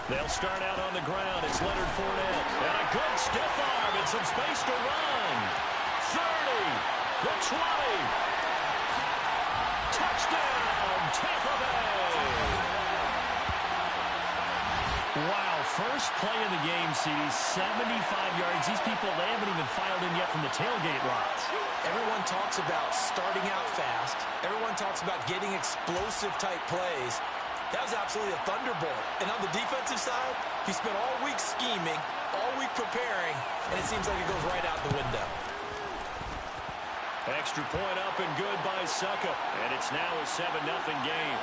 They'll start out on the ground. It's Leonard Fournette. And a good stiff arm and some space to run. 30. The 20. Touchdown, Tampa Bay. Wow, first play of the game, CD, 75 yards. These people, they haven't even filed in yet from the tailgate lots. Everyone talks about starting out fast. Everyone talks about getting explosive-type plays. That was absolutely a thunderbolt. And on the defensive side, he spent all week scheming, all week preparing, and it seems like it goes right out the window. Extra point up and good by Suckup. And it's now a 7-0 game.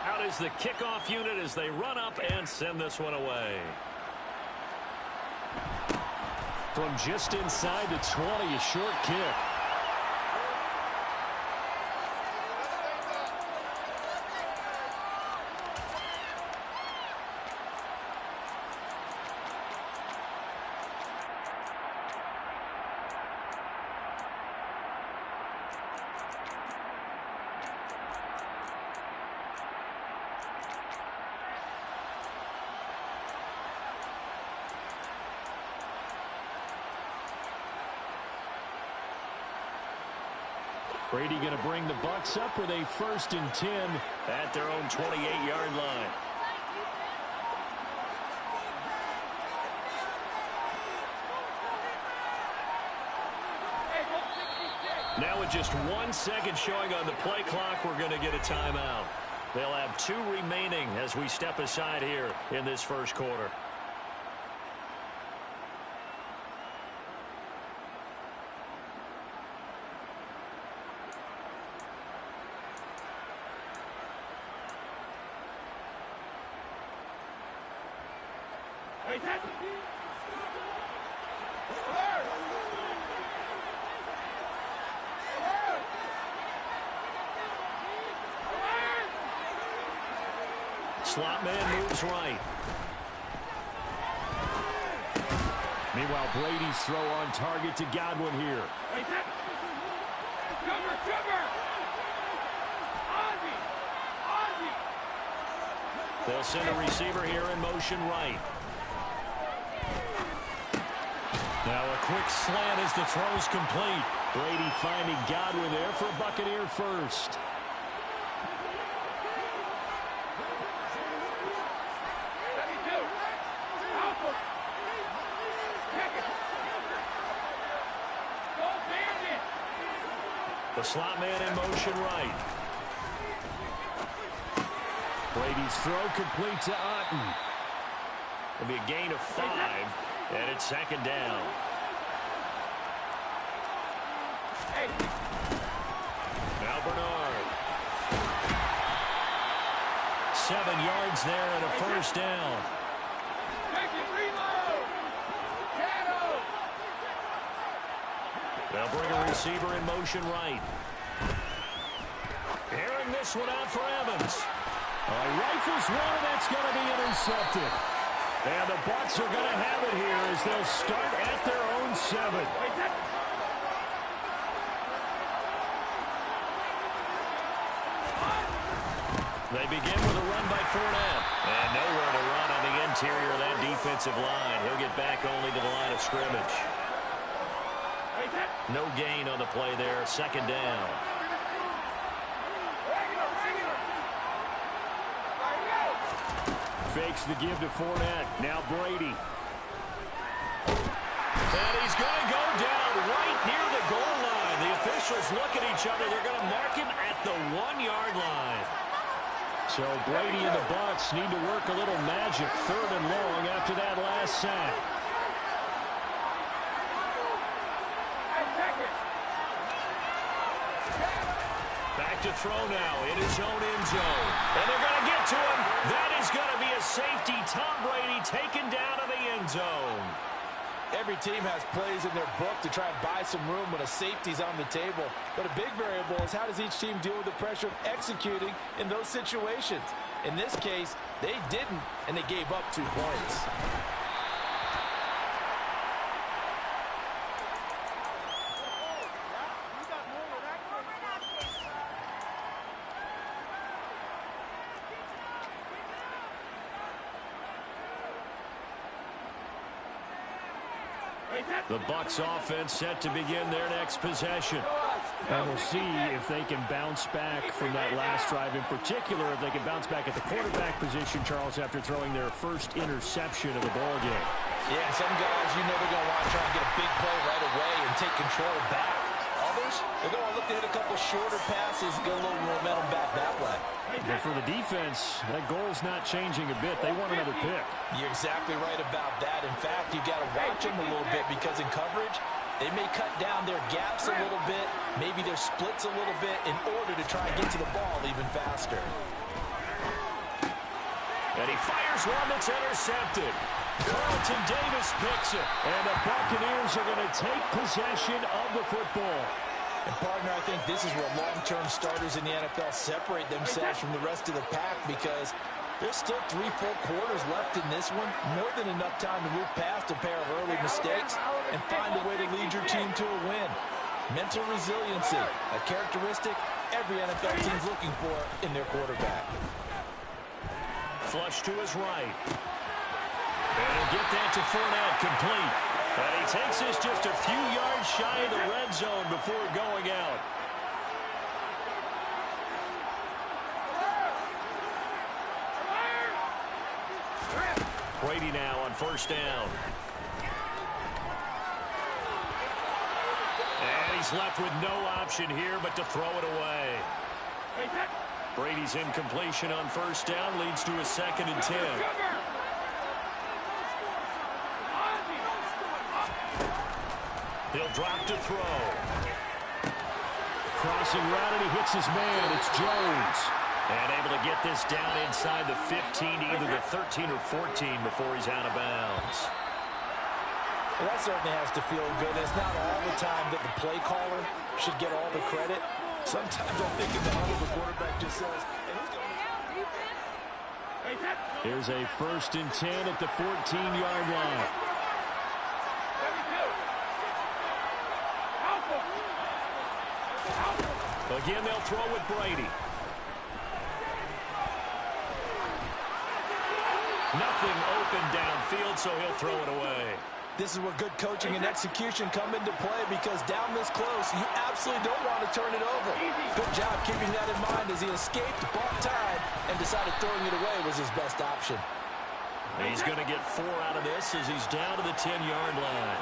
Out is the kickoff unit as they run up and send this one away. From just inside the 20, a short kick. Brady going to bring the Bucs up with a 1st and 10 at their own 28-yard line. Now with just 1 second showing on the play clock, we're going to get a timeout. They'll have 2 remaining as we step aside here in this first quarter. Slot man moves right. Meanwhile, Brady's throw on target to Godwin here. They'll send a receiver here in motion right. Now a quick slant as the throw's complete. Brady finding Godwin there for a Buccaneer first. The slot man in motion right. Brady's throw complete to Otten. It'll be a gain of 5, and it's 2nd down. Now Bernard. 7 yards there and a 1st down. They'll bring a receiver in motion right. Airing this one out for Evans. Rifles one, and that's going to be intercepted. And the Bucs are going to have it here as they'll start at their own 7. They begin with a run by Fournette. And nowhere to run on the interior of that defensive line. He'll get back only to the line of scrimmage. No gain on the play there. 2nd down. Fakes the give to Fournette. Now Brady. And he's going to go down right near the goal line. The officials look at each other. They're going to mark him at the 1-yard line. So Brady and the Bucs need to work a little magic 3rd and long after that last sack. Back to throw now in his own end zone. And they're going to get to him. That is going to be a safety. Tom Brady taken down to the end zone. Every team has plays in their book to try and buy some room when a safety's on the table. But a big variable is how does each team deal with the pressure of executing in those situations. In this case, they didn't, and they gave up 2 points. The Bucs offense set to begin their next possession. And we'll see if they can bounce back from that last drive, in particular if they can bounce back at the quarterback position, Charles, after throwing their first interception of the ball game. Yeah, some guys, you know they're going to want to try and get a big play right away and take control back. Others, they're going to look to hit a couple shorter passes, get a little momentum back that way. But for the defense, that goal's not changing a bit. They want another pick. You're exactly right about that. In fact, you've got to watch them a little bit because in coverage, they may cut down their gaps a little bit, maybe their splits a little bit in order to try and get to the ball even faster. And he fires one that's intercepted. Carlton Davis picks it. And the Buccaneers are going to take possession of the football. And, partner, I think this is where long-term starters in the NFL separate themselves from the rest of the pack because there's still 3 full quarters left in this one. More than enough time to move past a pair of early mistakes and find a way to lead your team to a win. Mental resiliency, a characteristic every NFL team's looking for in their quarterback. Flush to his right. And he'll get that to Fournette, complete. And he takes this just a few yards shy of the red zone before going out. Brady now on first down. And he's left with no option here but to throw it away. Brady's incompletion on first down leads to a 2nd and 10. He'll drop to throw. Crossing route, and he hits his man. It's Jones. And able to get this down inside the 15 to either the 13 or 14 before he's out of bounds. Well, that certainly has to feel good. It's not all the time that the play caller should get all the credit. Sometimes I think in the huddle, the quarterback just says, here's a 1st and 10 at the 14-yard line. Again, they'll throw with Brady. Nothing open downfield, so he'll throw it away. This is where good coaching and execution come into play because down this close, you absolutely don't want to turn it over. Good job keeping that in mind as he escaped, bought time, and decided throwing it away was his best option. He's going to get 4 out of this as he's down to the 10-yard line.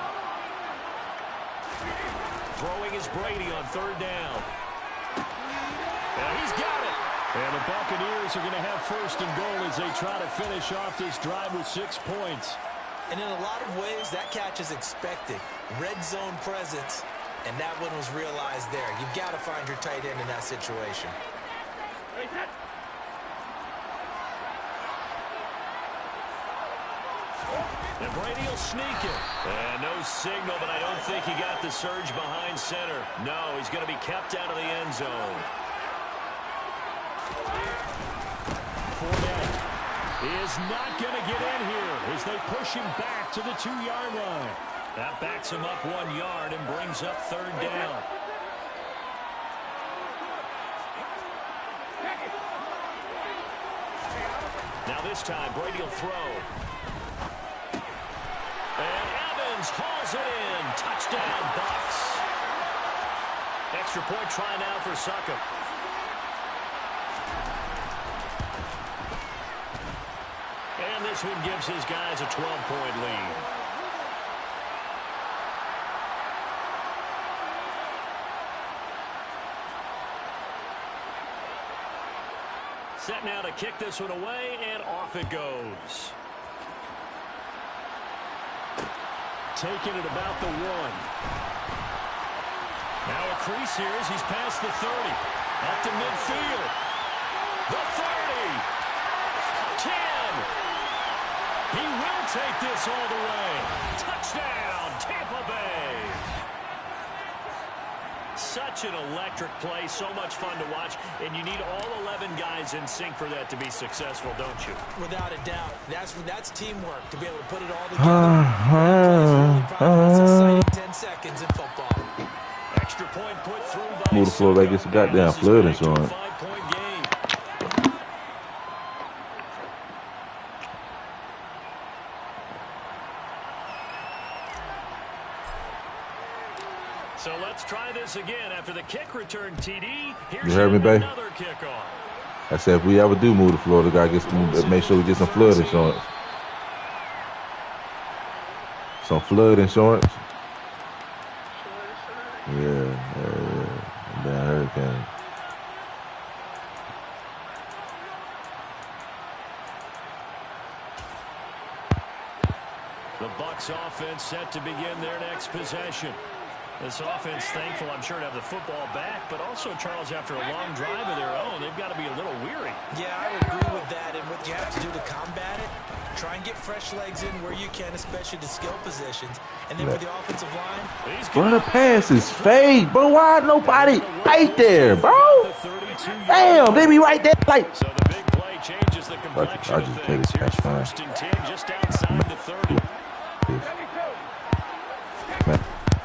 Throwing is Brady on 3rd down. And he's got it. And the Buccaneers are going to have 1st and goal as they try to finish off this drive with 6 points. And in a lot of ways, that catch is expected. Red zone presence, and that one was realized there. You've got to find your tight end in that situation. And Brady will sneak it. And no signal, but I don't think he got the surge behind center. No, he's going to be kept out of the end zone. Fournette is not going to get in here as they push him back to the 2-yard line. That backs him up 1 yard and brings up 3rd down. Now this time, Brady will throw. And Evans hauls it in. Touchdown, Bucs. Extra point try now for Succop. And this one gives his guys a 12-point lead. Set now to kick this one away, and off it goes. Taking it about the 1. Now a crease here as he's past the 30. Up to midfield. The 30. 10. He will take this all the way. Touchdown. such an electric play, so much fun to watch, and you need all 11 guys in sync for that to be successful, don't you? Without a doubt. That's teamwork, to be able to put it all together. That's exciting 10 seconds in football. Extra point put through by Move the floor like it's a goddamn flood insurance. So let's try this again after the kick return, TD. Here's you heard me, babe? Another kickoff. I said if we ever do move the floor, the guy gets to make sure we get some flood insurance. Some flood insurance. Yeah. Damn hurricane. The Bucs offense set to begin their next possession. This offense thankful, I'm sure, to have the football back, but also, Charles, after a long drive of their own, they've got to be a little weary. Yeah, I would agree with that, and what you have to do to combat it, try and get fresh legs in where you can, especially to skill positions. And then for the offensive line, bro, the pass is fade, bro. Why nobody right there, bro? Damn, they be right there. Like, so the big play changes the complexion I just played it. That's fine. First and 10, just outside the 30.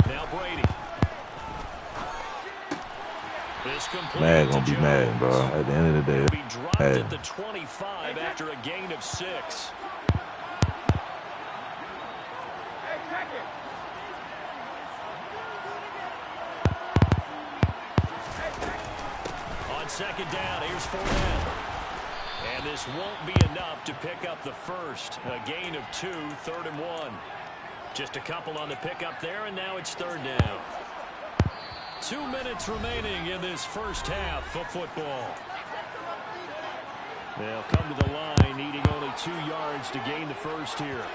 Now Brady. Mad gonna be mad, bro. At the end of the day, be dropped at the 25 after a gain of 6. On second down, here's Fournette. And this won't be enough to pick up the first. A gain of 2, 3rd and 1. Just a couple on the pickup there, and now it's 3rd down. 2 minutes remaining in this first half of football. They'll come to the line, needing only 2 yards to gain the first here.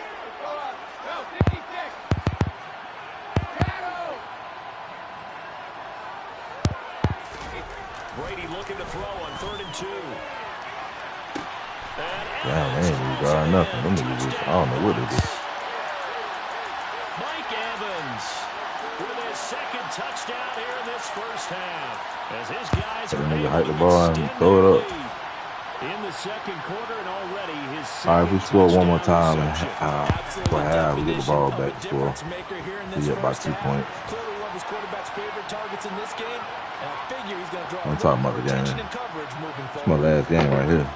Brady looking to throw on 3rd and 2. damn, they ain't got nothing. Them niggas just, I don't know what they do. Mike Evans with his second touchdown here in this first half. As his guys are able hike the to ball and extend throw it their up. lead. In the second quarter and already his All right, if we score one more time and reception. for half, we get the ball back to score. We get about 2 points. Clearly one of his quarterback's favorite targets in this game, and I figure he's going to draw I'm talking about the game. It's my last game right here.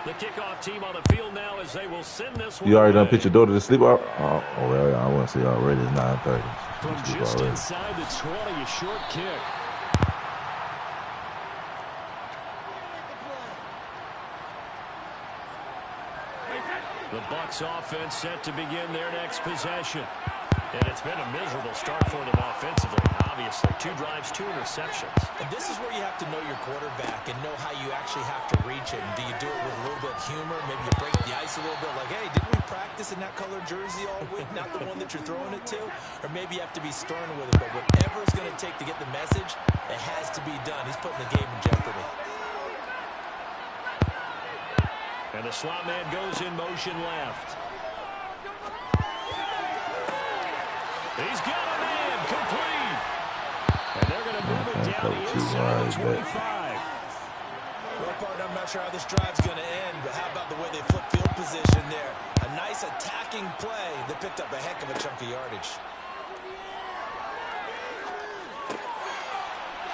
The kickoff team on the field now as they will send this one. You already done away. put your daughter to sleep? Oh well, I want to say already. It's 9:30. From just inside the 20, a short kick. The Bucs offense set to begin their next possession. And it's been a miserable start for them offensively, obviously. 2 drives, 2 interceptions. And this is where you have to know your quarterback and know how you actually have to reach it. Do you do it with a little bit of humor? Maybe you break the ice a little bit like, hey, didn't we practice in that color jersey all week? Not the one that you're throwing it to? Or maybe you have to be stern with it. But whatever it's going to take to get the message, it has to be done. He's putting the game in jeopardy. And the slot man goes in motion left. He's got a man complete. And they're going to move it down the inside of 25. Well, partner, I'm not sure how this drive's going to end, but how about the way they flip field position there? A nice attacking play that picked up a heck of a chunk of yardage.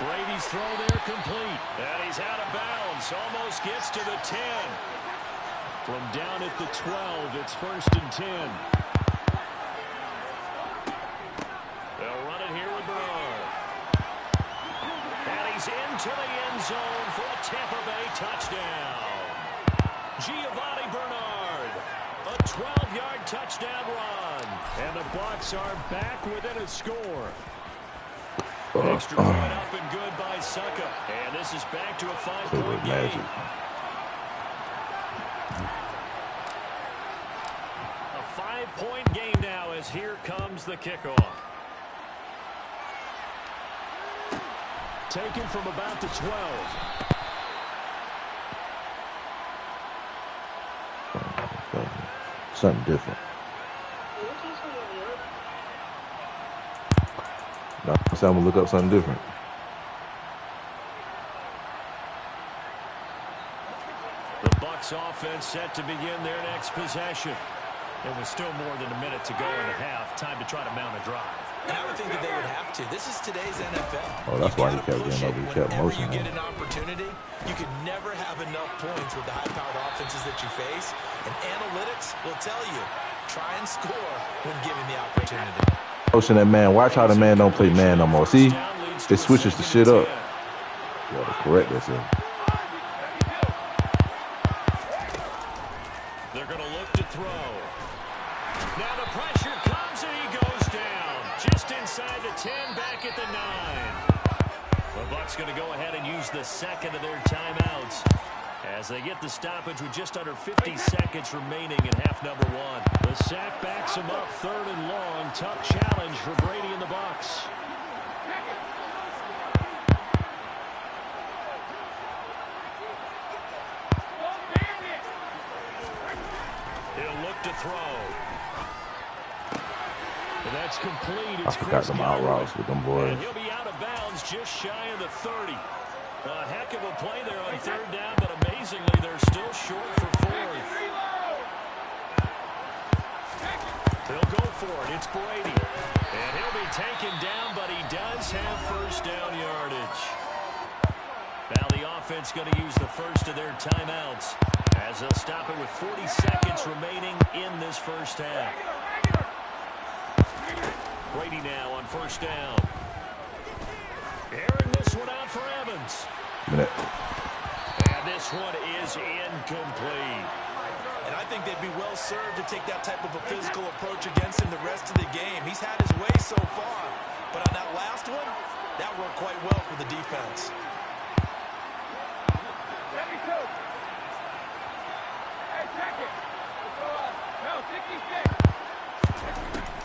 Brady's throw there complete. And he's out of bounds. Almost gets to the 10. From down at the 12, it's 1st and 10. They'll run it here with Bernard. And he's into the end zone for a Tampa Bay touchdown. Giovanni Bernard, a 12-yard touchdown run. And the Bucs are back within a score. Extra point up and good by Succa. And this is back to a 5-point game. A 5-point game now as here comes the kickoff. Taken from about the 12. Something different. Now, I'm going to look up something different. Bucs offense set to begin their next possession. There was still more than a minute to go in the half. Time to try to mount a drive. And I would think that they would have to. This is today's NFL. Oh, that's why he kept getting over. He kept Whenever you motioning. get an opportunity, you can never have enough points with the high-powered offenses that you face. And analytics will tell you, try and score when given the opportunity. Motion that man. Watch how the man don't play man no more. See? It switches the shit up. You gotta correct yourself. They're going to look to throw. Now the pressure comes and he goes down. Just inside the 10, back at the 9. The Bucs going to go ahead and use the second of their timeouts as they get the stoppage with just under 50 seconds remaining in half number 1. The sack backs him up 3rd and long. Tough challenge for Brady and the Bucs. He'll look to throw. That's complete. It's I forgot them out routes with them boys. And he'll be out of bounds just shy of the 30. A heck of a play there on 3rd down, but amazingly, they're still short for 4th. He'll go for it. It's Brady. And he'll be taken down, but he does have 1st down yardage. Now the offense going to use the first of their timeouts as they'll stop it with 40 seconds remaining in this first half. Brady now on 1st down. Airing this one out for Evans. And this one is incomplete. And I think they'd be well served to take that type of a physical approach against him the rest of the game. He's had his way so far. But on that last one, that worked quite well for the defense.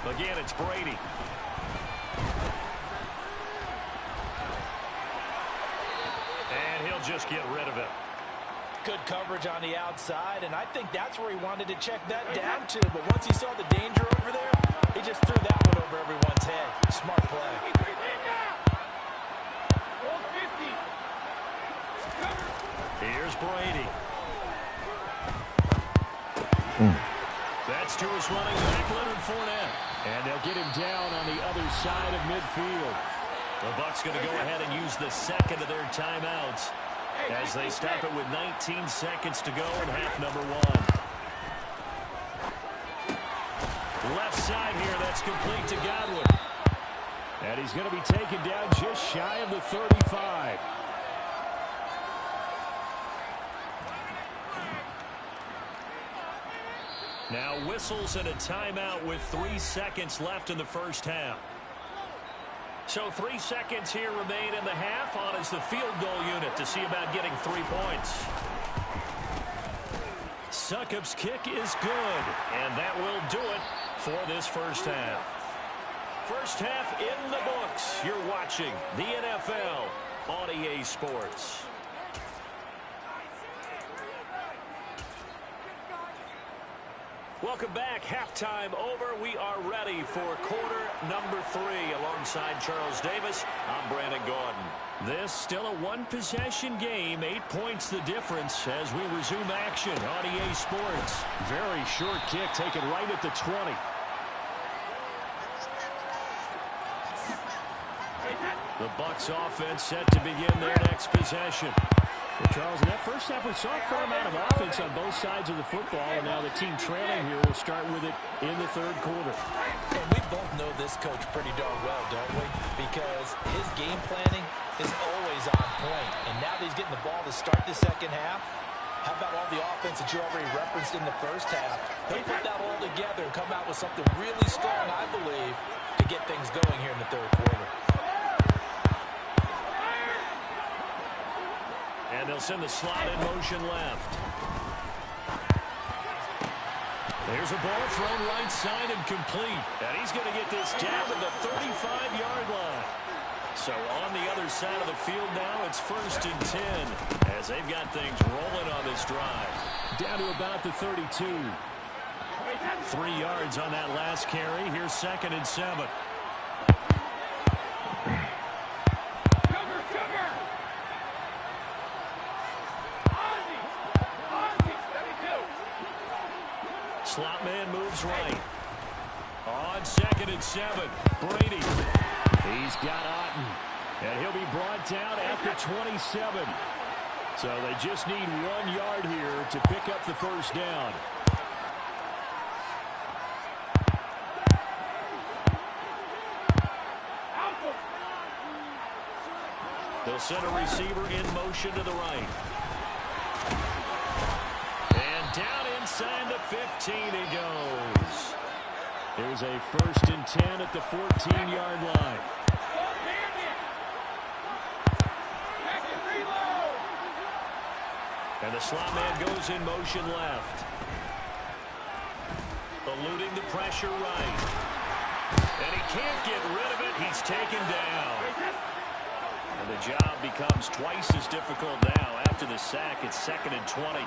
Again, it's Brady. And he'll just get rid of it. Good coverage on the outside, and I think that's where he wanted to check that down to. But once he saw the danger over there, he just threw that one over everyone's head. Smart play. Here's Brady. That's to his running back, Leonard Fournette. And they'll get him down on the other side of midfield. The Bucs going to go ahead and use the second of their timeouts as they stop it with 19 seconds to go in half number 1. Left side here, that's complete to Godwin. And he's going to be taken down just shy of the 35. Now whistles and a timeout with 3 seconds left in the first half. So 3 seconds here remain in the half. On is the field goal unit to see about getting 3 points. Succop's kick is good, and that will do it for this first half. First half in the books. You're watching the NFL on EA Sports. Welcome back. Halftime over. We are ready for quarter number 3. Alongside Charles Davis, I'm Brandon Gordon. This still a one-possession game. 8 points the difference as we resume action on EA Sports. Very short kick taken right at the 20. The Bucs offense set to begin their next possession. Well, Charles, in that first half, we saw a fair amount of offense on both sides of the football, and now the team trailing here will start with it in the third quarter. And we both know this coach pretty darn well, don't we? Because his game planning is always on point. And now that he's getting the ball to start the second half, how about all the offense that you already referenced in the first half? He'll put that all together and come out with something really strong, I believe, to get things going here in the third quarter. And they'll send the slot in motion left. There's a ball thrown right side and complete. And he's going to get this down to the 35-yard line. So on the other side of the field now, it's 1st and 10 as they've got things rolling on this drive. Down to about the 32. 3 yards on that last carry. Here's 2nd and 7. slot man moves right. On 2nd and 7, Brady. He's got Otten. And he'll be brought down at the 27. So they just need 1 yard here to pick up the first down. They'll send a receiver in motion to the right. And down inside the 15 he goes. There's a 1st and 10 at the 14-yard line. And the slot man goes in motion left. Eluding the pressure right. And he can't get rid of it. He's taken down. And the job becomes twice as difficult now. After the sack, it's 2nd and 20.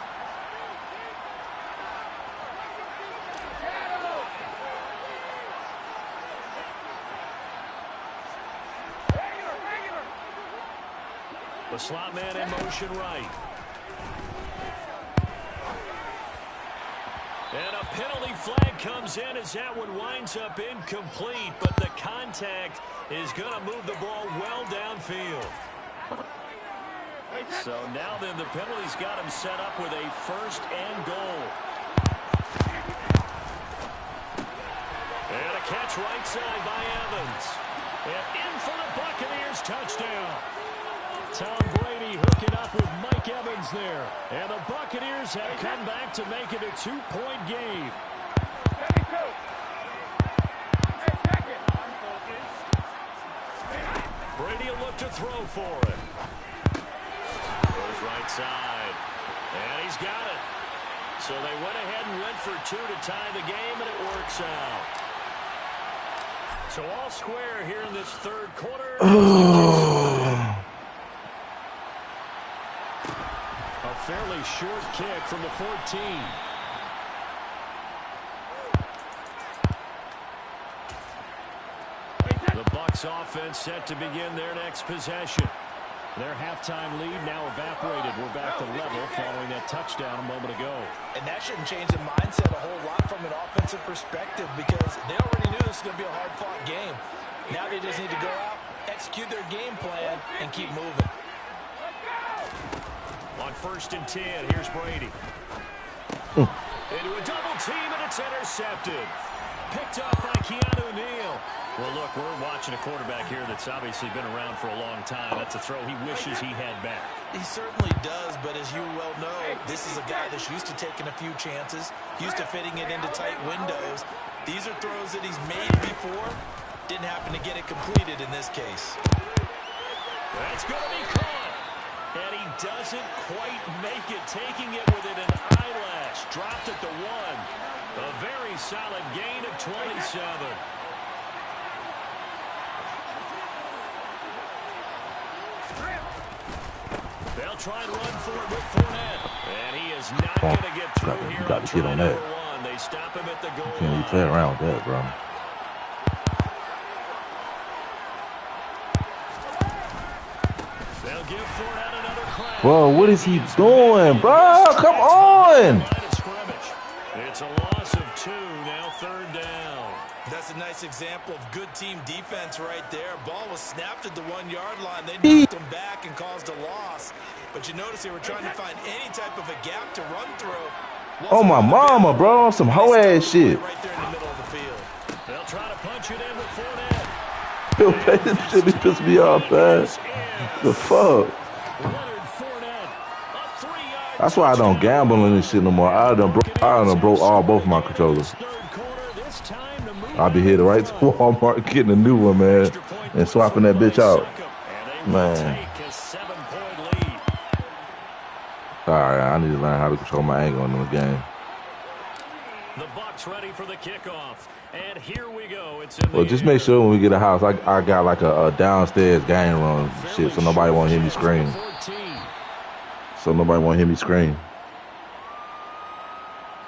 The slot man in motion right. And a penalty flag comes in as that one winds up incomplete, but the contact is going to move the ball well downfield. So now then the penalty's got him set up with a 1st and goal. And a catch right side by Evans. And in for the Buccaneers touchdown. Tom Brady hooking up with Mike Evans there. And the Buccaneers have come back to make it a 2-point game. Brady will look to throw for it. Goes right side. And he's got it. So they went ahead and went for 2 to tie the game, and it works out. So all square here in this 3rd quarter. A fairly short kick from the 14. The Bucs offense set to begin their next possession. Their halftime lead now evaporated. We're back to level following that touchdown a moment ago. And that shouldn't change the mindset a whole lot from an offensive perspective because they already knew this was going to be a hard-fought game. Now they just need to go out, execute their game plan, and keep moving. On 1st and 10, here's Brady. Into a double team, and it's intercepted. Picked up by Keanu Neal. Well, look, we're watching a quarterback here that's obviously been around for a long time. That's a throw he wishes he had back. He certainly does, but as you well know, this is a guy that's used to taking a few chances, used to fitting it into tight windows. These are throws that he's made before. Didn't happen to get it completed in this case. That's going to be caught. And he doesn't quite make it, taking it within an eyelash. Dropped at the 1. A very solid gain of 27. They'll try and run for it with Fournette. And he is not going to get through here. Got to get on that. They stop him at the goal Can't even line. play around with that, bro. They'll give Fournette another crack. Bro, what is he doing, bro? Come on. It's a loss of 2, now 3rd down. That's a nice example of good team defense right there. Ball was snapped at the 1-yard line. They knocked him back and caused a loss. But you notice they were trying to find any type of a gap to run through. Oh, my mama, bro. Some hoe ass shit. Right there in the middle of the field. They'll try to punch it in with Fournette. Yo, that shit be pissing me off, man. The fuck? That's why I don't gamble on this shit no more. I done broke both my controllers. I'll be headed right to Walmart getting a new one, man, and swapping that bitch out. Man. Alright, I need to learn how to control my angle in this game. The Bucs ready for the kickoff. And here we go. Well, just make sure when we get a house, I got like a downstairs game room shit, so nobody won't hear me scream.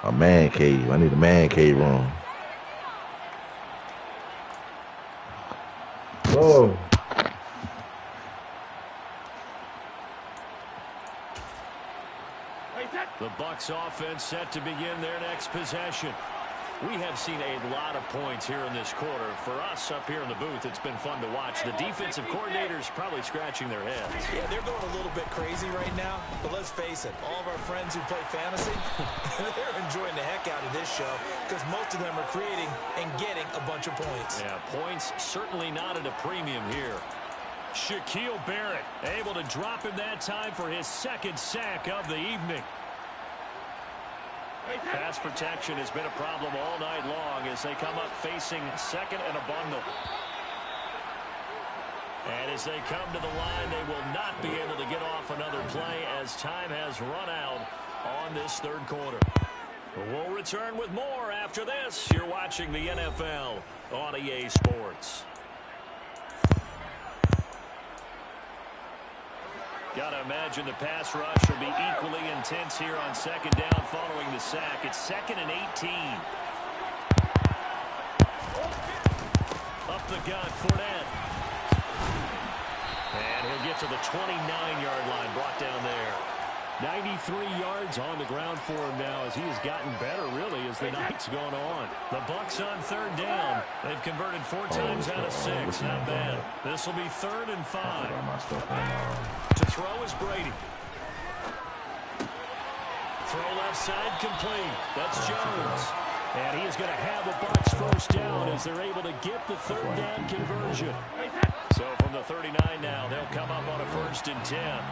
A man cave. I need a man cave room. Oh. The Bucs offense set to begin their next possession. We have seen a lot of points here in this quarter. For us up here in the booth, it's been fun to watch. The defensive coordinators probably scratching their heads. Yeah, they're going a little bit crazy right now. But let's face it, all of our friends who play fantasy, they're enjoying the heck out of this show because most of them are creating and getting a bunch of points. Yeah, points certainly not at a premium here. Shaquille Barrett able to drop him that time for his second sack of the evening. Pass protection has been a problem all night long as they come up facing second and a bundle. And as they come to the line, they will not be able to get off another play as time has run out on this third quarter. We'll return with more after this. You're watching the NFL on EA Sports. Gotta imagine the pass rush will be equally intense here on second down following the sack. It's 2nd and 18. Up the gut, Fournette. And he'll get to the 29-yard line, brought down there. 93 yards on the ground for him now as he has gotten better, really, as the night's gone on. The Bucs on third down. They've converted 4 times out of 6. Not bad. This will be 3rd and 5. To throw is Brady. Throw left side complete. That's Jones. And he is going to have the Bucs first down as they're able to get the third down conversion. So from the 39 now, they'll come up on a 1st and 10.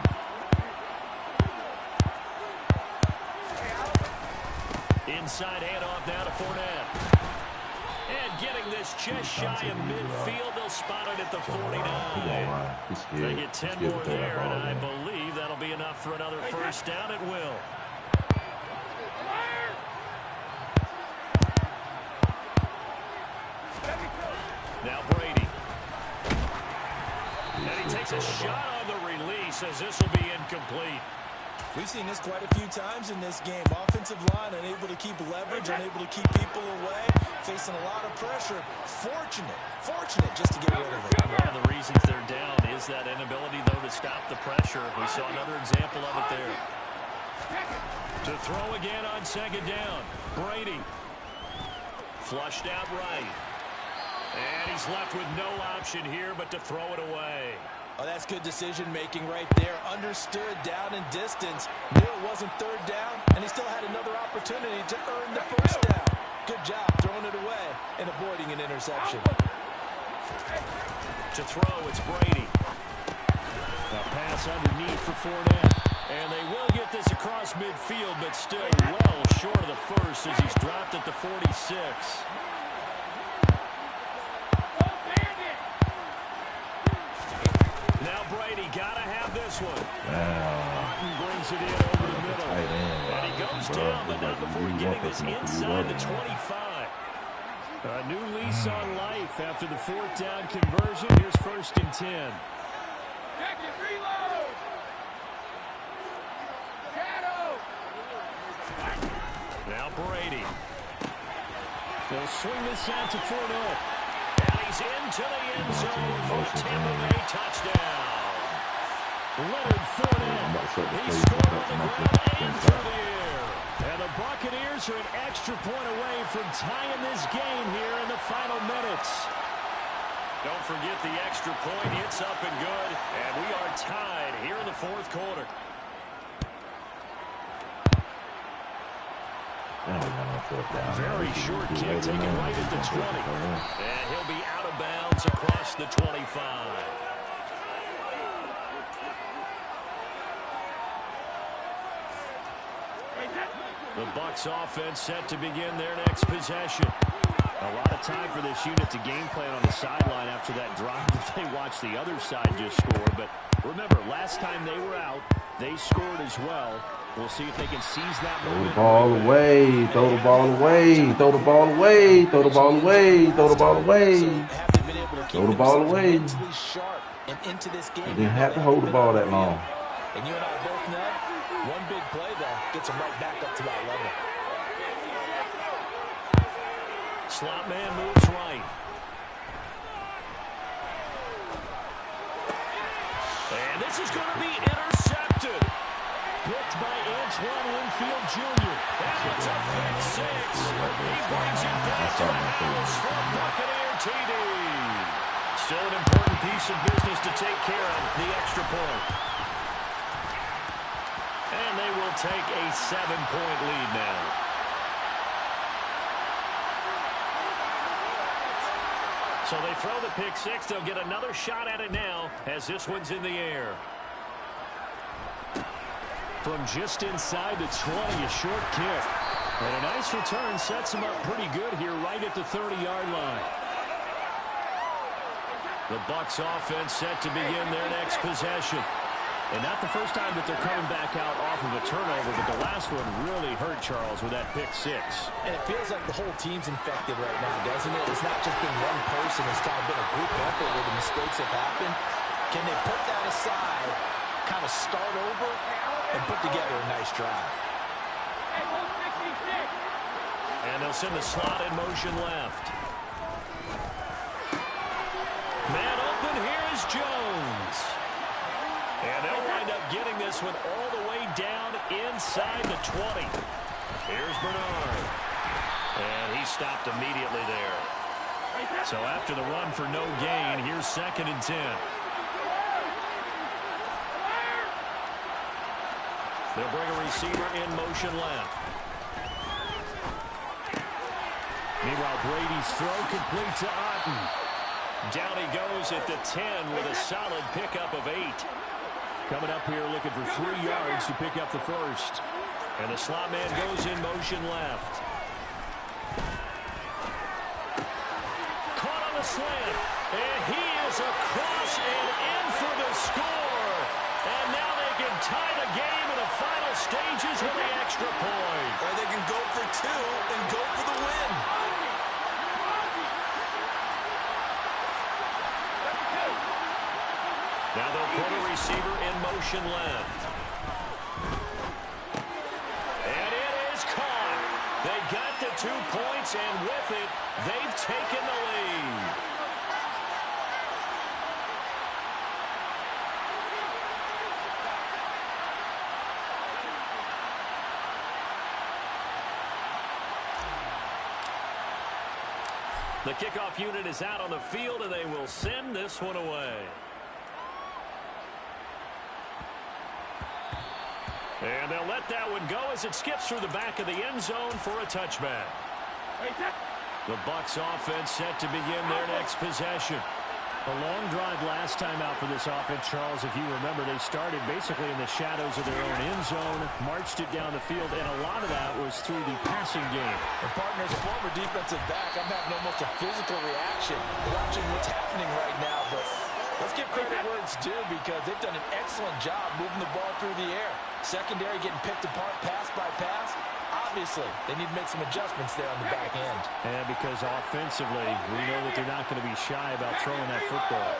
Inside handoff now to Fournette. And getting this just shy of midfield, they'll spot it at the 49. They get 10 more there, and I believe that'll be enough for another first down. It will. Now Brady. And he takes a shot on the release as this will be incomplete. We've seen this quite a few times in this game. Offensive line unable to keep leverage, unable to keep people away, facing a lot of pressure. Fortunate just to get rid of it. One of the reasons they're down is that inability, though, to stop the pressure. We saw another example of it there. To throw again on second down. Brady. Flushed out right. And he's left with no option here but to throw it away. Oh, that's good decision-making right there. Understood down and distance. Knew it wasn't third down, and he still had another opportunity to earn the first down. Good job throwing it away and avoiding an interception. To throw, it's Brady. A pass underneath for Fournette. And they will get this across midfield, but still well short of the first as he's dropped at the 46. Now Brady got to have this one. Martin brings it in over the middle. And he goes down, but not before getting this inside the 25. A new lease on life after the 4th down conversion. Here's 1st and 10. Now Brady. They'll swing this out to Fournette. And he's into the end zone for a Tampa Bay touchdown. Leonard Fournette. He scored on the ground and through the air. And the Buccaneers are an extra point away from tying this game here in the final minutes. Don't forget the extra point. It's up and good. And we are tied here in the 4th quarter. Very short kick taken right at the 20. And he'll be out of bounds across the 25. The Bucs offense set to begin their next possession. A lot of time for this unit to game plan on the sideline after that drive that they watched the other side just score. But remember, last time they were out, they scored as well. We'll see if they can seize that moment. Throw the ball away. Throw the ball away. Throw the ball away. Throw the ball away. Throw the ball away. Throw the ball away. They didn't have to hold the ball that long. And you and I both know, one big play there gets them right back up to that level. Slot man moves right. And this is going to be intercepted. picked by Antoine Winfield Jr. That's a pick six. He brings it back to the house for a Buccaneer TD. Still an important piece of business to take care of, the extra point. And they will take a 7-point lead now. So they throw the pick six. They'll get another shot at it now as this one's in the air. From just inside the 20, a short kick. And a nice return sets him up pretty good here right at the 30-yard line. The Bucs offense set to begin their next possession. And not the first time that they're coming back out off of a turnover, but the last one really hurt Charles with that pick six. And it feels like the whole team's infected right now, doesn't it? It's not just been one person. It's kind of been a group effort where the mistakes have happened. Can they put that aside, kind of start over, and put together a nice drive? And they'll send the slot in motion left. Man open, here is Jones. And they'll wind up getting this one all the way down inside the 20. Here's Bernard. And he stopped immediately there. So after the run for no gain, here's 2nd and 10. They'll bring a receiver in motion left. Meanwhile, Brady's throw complete to Otten. Down he goes at the 10 with a solid pickup of 8. Coming up here looking for 3 yards to pick up the first. And the slot man goes in motion left. Caught on the slant. And he is across and in for the score. And now they can tie the game in the final stages with the extra point. Or they can go for 2 and go for the win. Now they'll put a receiver in motion left. And it is caught. They got the 2 points, and with it, they've taken the lead. The kickoff unit is out on the field, and they will send this one away. And they'll let that one go as it skips through the back of the end zone for a touchback. The Bucs offense set to begin their next possession. A long drive last time out for this offense, Charles. If you remember, they started basically in the shadows of their own end zone, marched it down the field, and a lot of that was through the passing game. And partner, as a former defensive back, I'm having almost a physical reaction watching what's happening right now. But let's give credit where it's due because they've done an excellent job moving the ball through the air. Secondary getting picked apart pass by pass. Obviously, they need to make some adjustments there on the back end. And because offensively, we know that they're not going to be shy about throwing that football.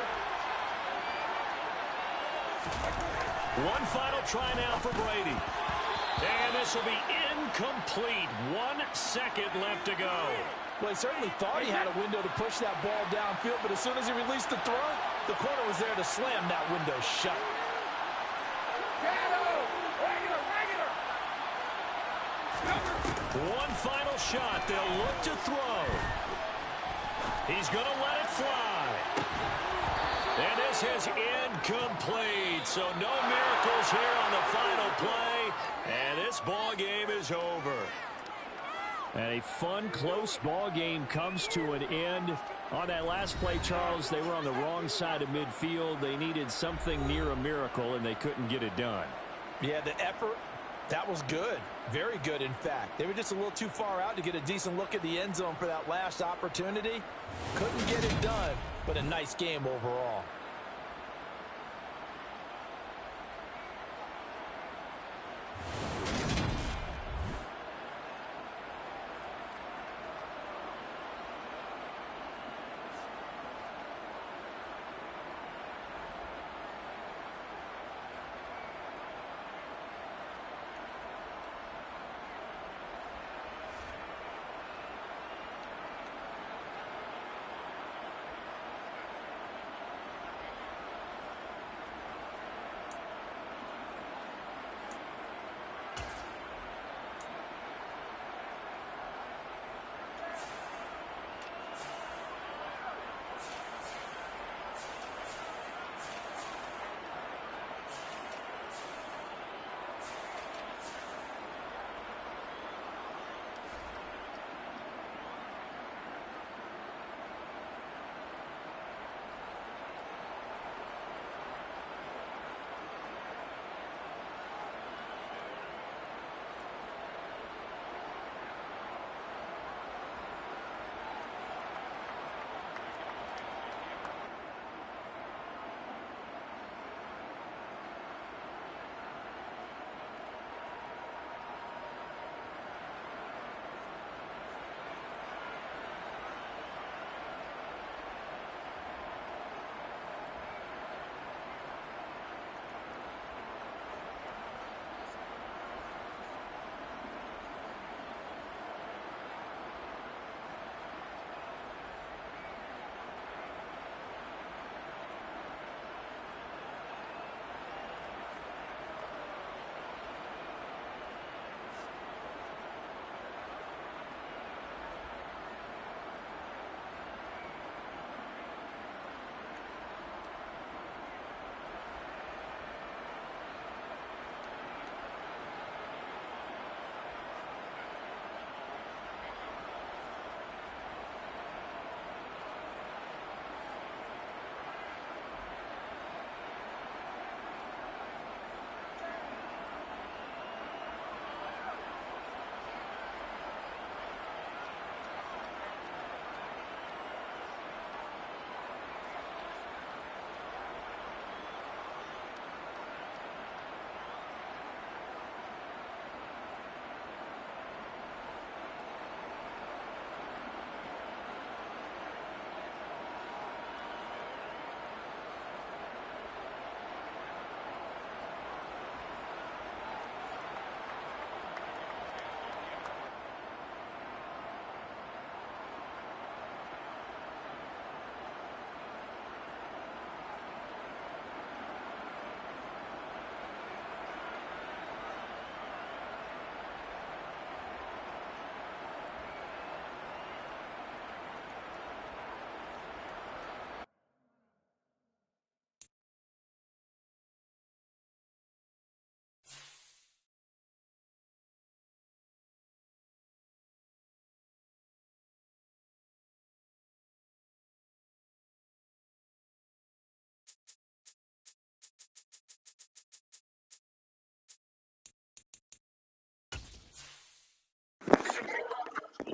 One final try now for Brady. And this will be incomplete. 1 second left to go. Well, he certainly thought he had a window to push that ball downfield, but as soon as he released the throw, the corner was there to slam that window shut. One final shot. They'll look to throw. He's going to let it fly. And this is incomplete. So no miracles here on the final play. And this ball game is over. And a fun, close ball game comes to an end. On that last play, Charles, they were on the wrong side of midfield. They needed something near a miracle, and they couldn't get it done. Yeah, the effort, that was good. Very good, in fact. They were just a little too far out to get a decent look at the end zone for that last opportunity. Couldn't get it done, but a nice game overall.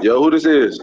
Yo, who this is?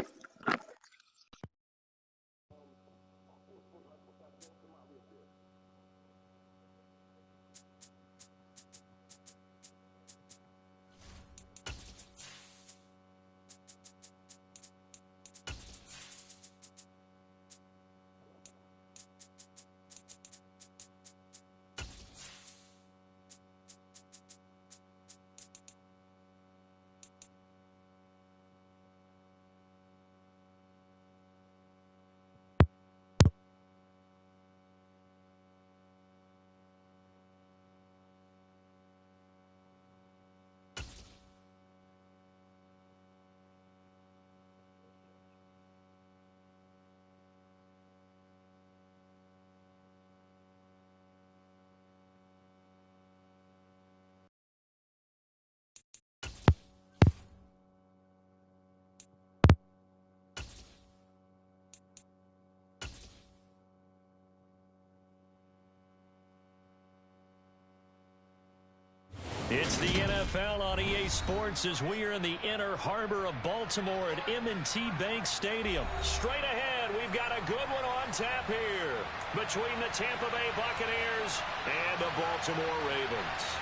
It's the NFL on EA Sports as we are in the inner harbor of Baltimore at M&T Bank Stadium. Straight ahead, we've got a good one on tap here between the Tampa Bay Buccaneers and the Baltimore Ravens.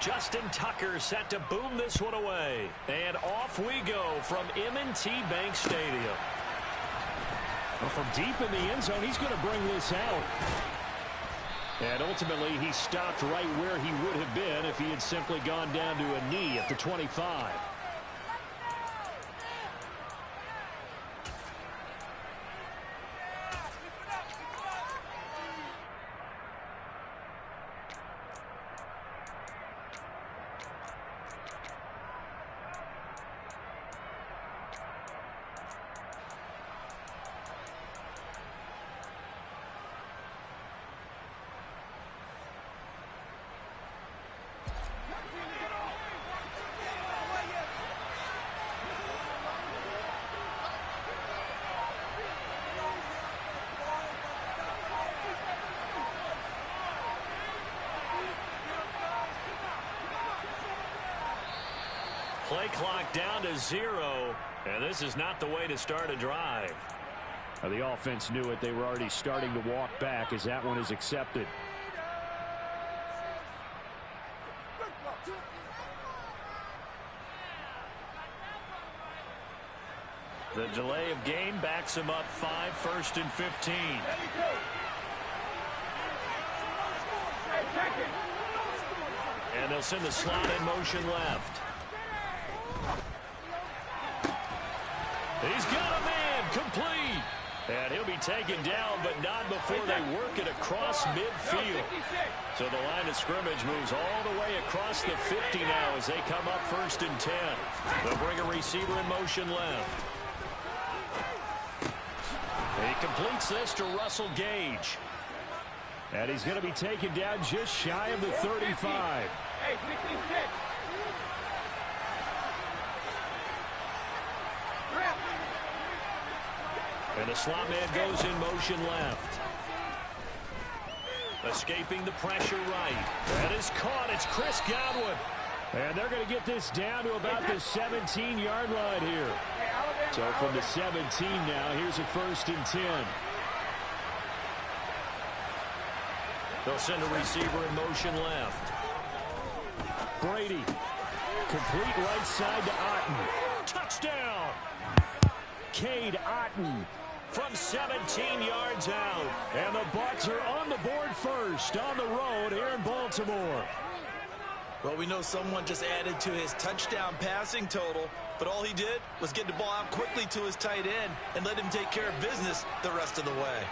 Justin Tucker set to boom this one away. And off we go from M&T Bank Stadium. Well, from deep in the end zone, he's going to bring this out. And ultimately, he stopped right where he would have been if he had simply gone down to a knee at the 25. Play clock down to 0, and this is not the way to start a drive. The offense knew it. They were already starting to walk back as that one is accepted. The delay of game backs him up 5, 1st and 15. And they'll send the slot in motion left. He's got a man, complete. And he'll be taken down, but not before they work it across midfield. So the line of scrimmage moves all the way across the 50 now as they come up 1st and 10. They'll bring a receiver in motion left. He completes this to Russell Gage. And he's going to be taken down just shy of the 35. And the slot man goes in motion left. Escaping the pressure right. That is caught. It's Chris Godwin. And they're going to get this down to about the 17-yard line here. So from the 17 now, here's a 1st and 10. They'll send a receiver in motion left. Brady. Complete right side to Otten. Touchdown! Cade Otten from 17 yards out. And the Bucs are on the board first on the road here in Baltimore. Well, we know someone just added to his touchdown passing total, but all he did was get the ball out quickly to his tight end and let him take care of business the rest of the way.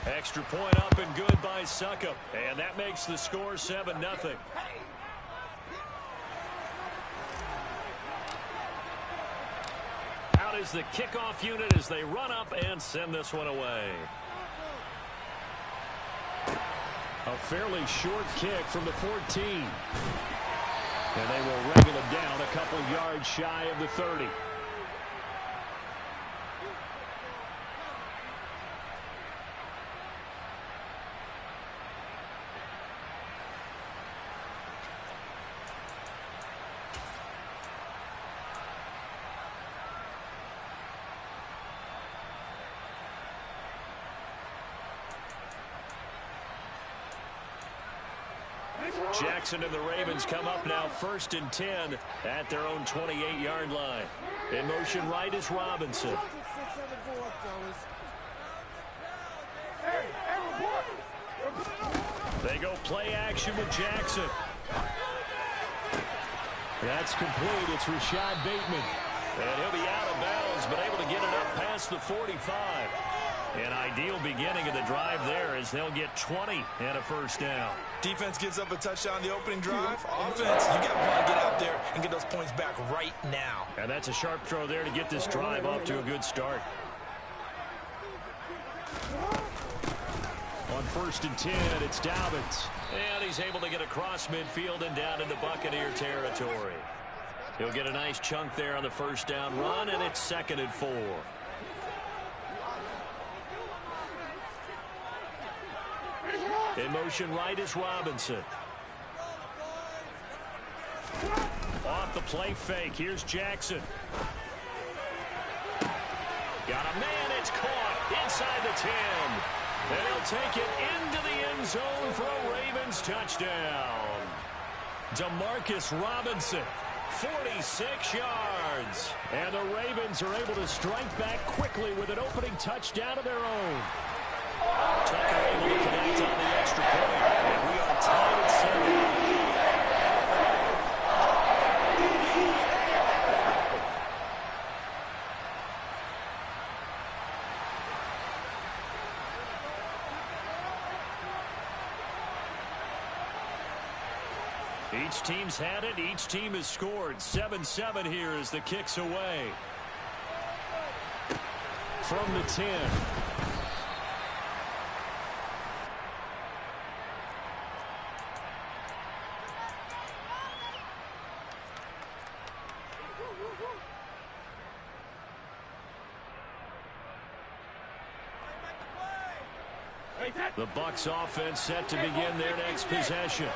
Extra point up and good by Succop. And that makes the score 7-0. Out is the kickoff unit as they run up and send this one away. A fairly short kick from the 14. And they will wrangle him down a couple yards shy of the 30. Jackson and the Ravens come up now 1st and 10 at their own 28-yard line. In motion right is Robinson. They go play action with Jackson. That's complete. It's Rashad Bateman. And he'll be out of bounds, but able to get it up past the 45. An ideal beginning of the drive there as they'll get 20 and a first down. Defense gives up a touchdown the opening drive. Offense, you got to want to get out there and get those points back right now. And that's a sharp throw there to get this drive off to a good start. On 1st and 10, it's Dobbins. And he's able to get across midfield and down into Buccaneer territory. He'll get a nice chunk there on the first down run, and it's 2nd and 4. In motion right is Robinson. Off the play fake. Here's Jackson. Got a man. It's caught inside the 10. And he'll take it into the end zone for a Ravens touchdown. DeMarcus Robinson, 46 yards. And the Ravens are able to strike back quickly with an opening touchdown of their own. Tucker able to connect on the extra point, and we are tied at 7. Each team's had it. Each team has scored. 7-7 here as the kick's away. From the 10. The Bucs offense set to begin their next possession.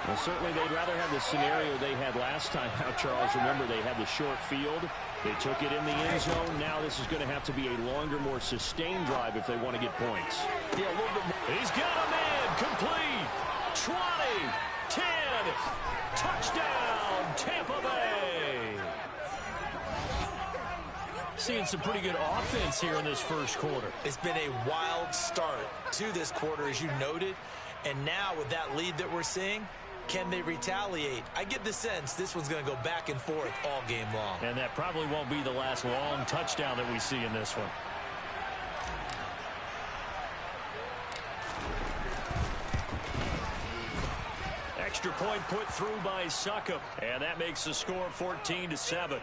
Well, certainly they'd rather have the scenario they had last time out, Charles. Remember, they had the short field. They took it in the end zone. Now this is going to have to be a longer, more sustained drive if they want to get points. Yeah, a little bit more. He's got a man. Complete. 20. 10. Touchdown, Tampa Bay. Seeing some pretty good offense here in this first quarter. It's been a wild start to this quarter, as you noted. And now with that lead that we're seeing, can they retaliate? I get the sense this one's going to go back and forth all game long. And that probably won't be the last long touchdown that we see in this one. Extra point put through by Succop. And that makes the score 14-7.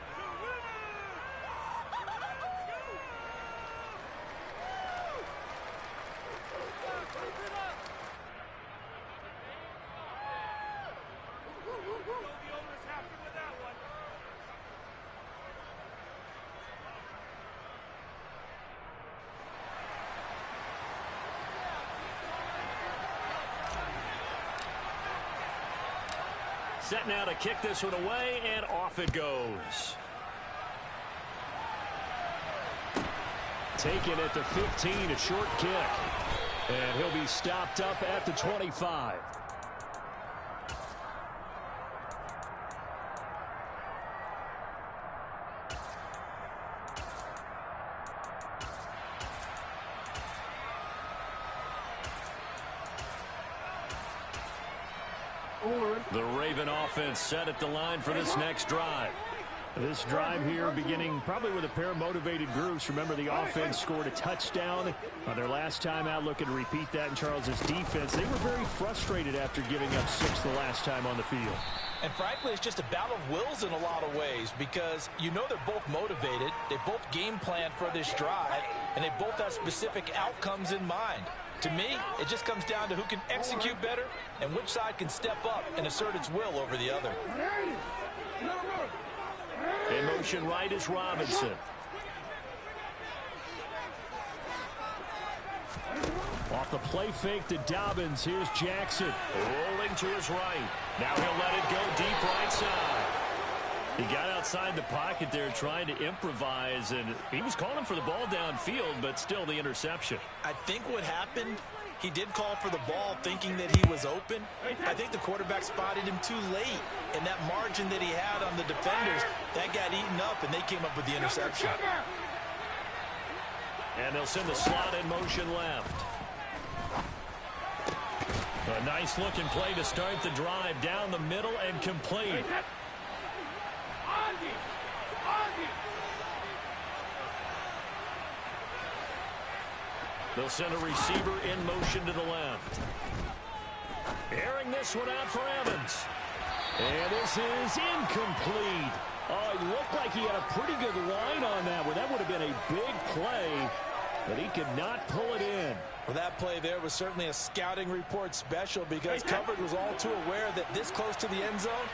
Set now to kick this one away, and off it goes. Taken at the 15, a short kick. And he'll be stopped up at the 25. The Raven offense set at the line for this next drive. This drive here beginning probably with a pair of motivated groups. Remember, the offense scored a touchdown on their last time out. Looking to repeat that in Charles's defense. They were very frustrated after giving up 6 the last time on the field. And frankly, it's just a battle of wills in a lot of ways because you know they're both motivated. They both game plan for this drive, and they both have specific outcomes in mind. To me, it just comes down to who can execute better and which side can step up and assert its will over the other. In motion right is Robinson. Off the play fake to Dobbins. Here's Jackson. Rolling to his right. Now he'll let it go deep right side. He got outside the pocket there trying to improvise, and he was calling for the ball downfield, but still the interception. I think what happened, he did call for the ball thinking that he was open. I think the quarterback spotted him too late, and that margin that he had on the defenders, that got eaten up, and they came up with the interception. And they'll send the slot in motion left. A nice looking play to start the drive down the middle and complete. They'll send a receiver in motion to the left. Airing this one out for Evans. And this is incomplete. Oh, it looked like he had a pretty good line on that one. That would have been a big play, but he could not pull it in. Well, that play there was certainly a scouting report special because Covered was all too aware that this close to the end zone,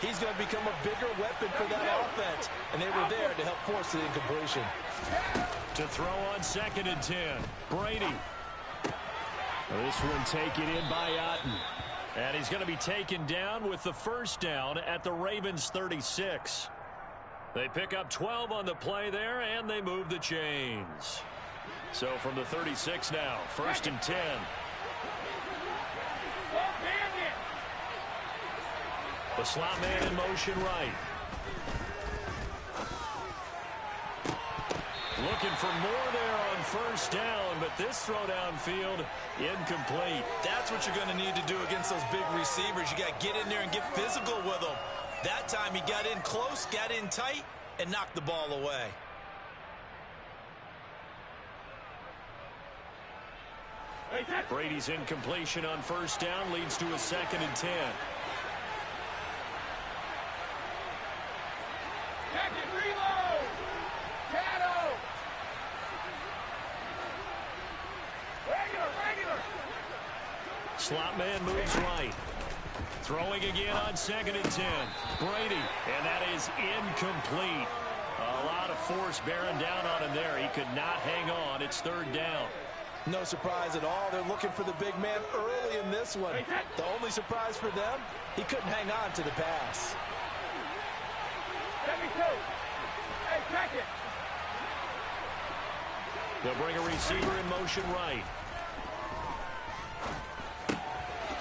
he's going to become a bigger weapon for that offense, and they were there to help force the incompletion. To throw on 2nd and 10. Brady. This one taken in by Otten. And he's going to be taken down with the first down at the Ravens 36. They pick up 12 on the play there, and they move the chains. So from the 36 now, 1st and 10. The slot man in motion right. Looking for more there on first down, but this throw downfield incomplete. That's what you're going to need to do against those big receivers. You got to get in there and get physical with them. That time he got in close, got in tight, and knocked the ball away. Brady's incompletion on first down leads to a 2nd and 10. Slot man moves right. Throwing again on 2nd and 10. Brady, and that is incomplete. A lot of force bearing down on him there. He could not hang on. It's 3rd down. No surprise at all. They're looking for the big man early in this one. The only surprise for them, he couldn't hang on to the pass. They'll bring a receiver in motion right.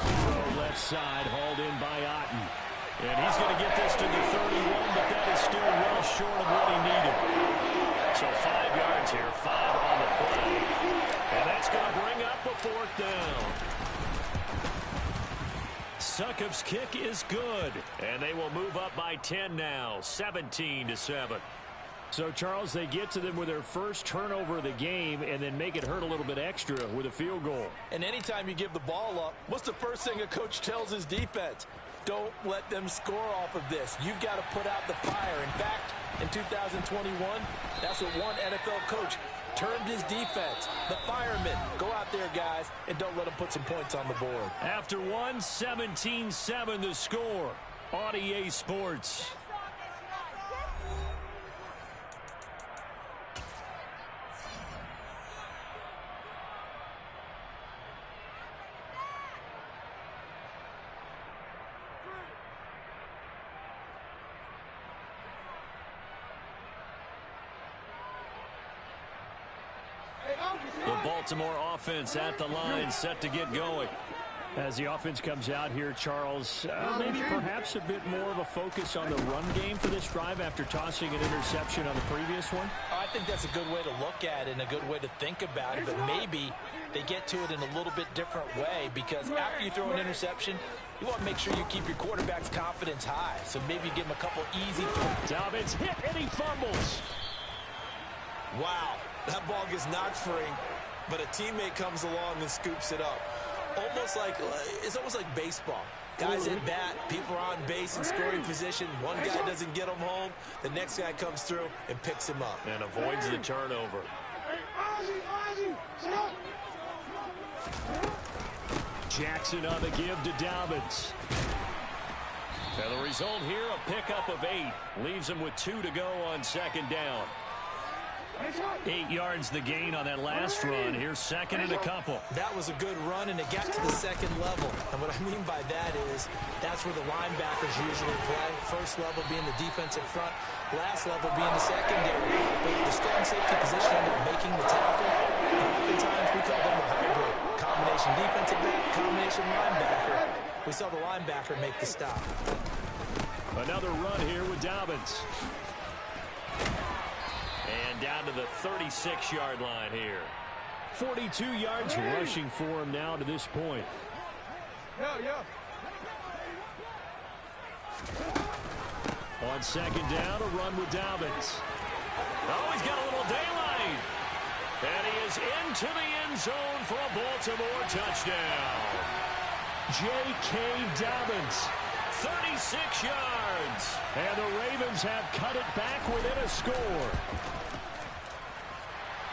Throw left side, hauled in by Otten. And he's going to get this to the 31, but that is still well short of what he needed. So 5 yards here, 5 on the play. And that's going to bring up a 4th down. Succop's kick is good. And they will move up by 10 now, 17-7. So, Charles, they get to them with their first turnover of the game and then make it hurt a little bit extra with a field goal. And anytime you give the ball up, what's the first thing a coach tells his defense? Don't let them score off of this. You've got to put out the fire. In fact, in 2021, that's what one NFL coach termed his defense. The firemen. Go out there, guys, and don't let them put some points on the board. After 1, 17-7 the score on EA Sports. The Baltimore offense at the line, set to get going. As the offense comes out here, Charles, maybe perhaps a bit more of a focus on the run game for this drive after tossing an interception on the previous one? I think that's a good way to look at it and a good way to think about it, but maybe they get to it in a little bit different way because after you throw an interception, you want to make sure you keep your quarterback's confidence high. So maybe you give him a couple easy throws. Dobbins hit and he fumbles. Wow, that ball gets knocked free, but a teammate comes along and scoops it up. It's almost like baseball. Guys at bat, people are on base in scoring position. One guy doesn't get him home. The next guy comes through and picks him up. And avoids the turnover. Jackson on the give to Dobbins. And the result here, a pickup of 8. Leaves him with 2 to go on second down. 8 yards the gain on that last run. Here's second and a couple. That was a good run, and it got to the second level. And what I mean by that is that's where the linebackers usually play. First level being the defensive front, last level being the secondary. But the strong safety position ended up making the tackle. And oftentimes we call them a hybrid. Combination defensive back, combination linebacker. We saw the linebacker make the stop. Another run here with Dobbins. And down to the 36-yard line here. 42 yards rushing for him now to this point. On second down, a run with Dobbins. Oh, he's got a little daylight. And he is into the end zone for a Baltimore touchdown. J.K. Dobbins, 36 yards. And the Ravens have cut it back within a score.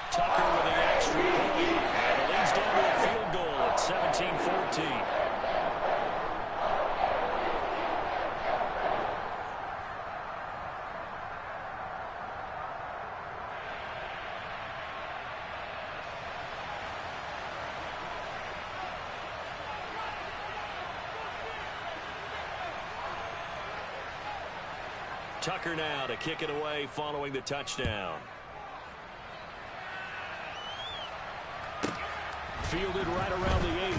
Tucker with the extra point. And it leads down to a field goal at 17-14. Tucker now to kick it away following the touchdown. Fielded right around the 8.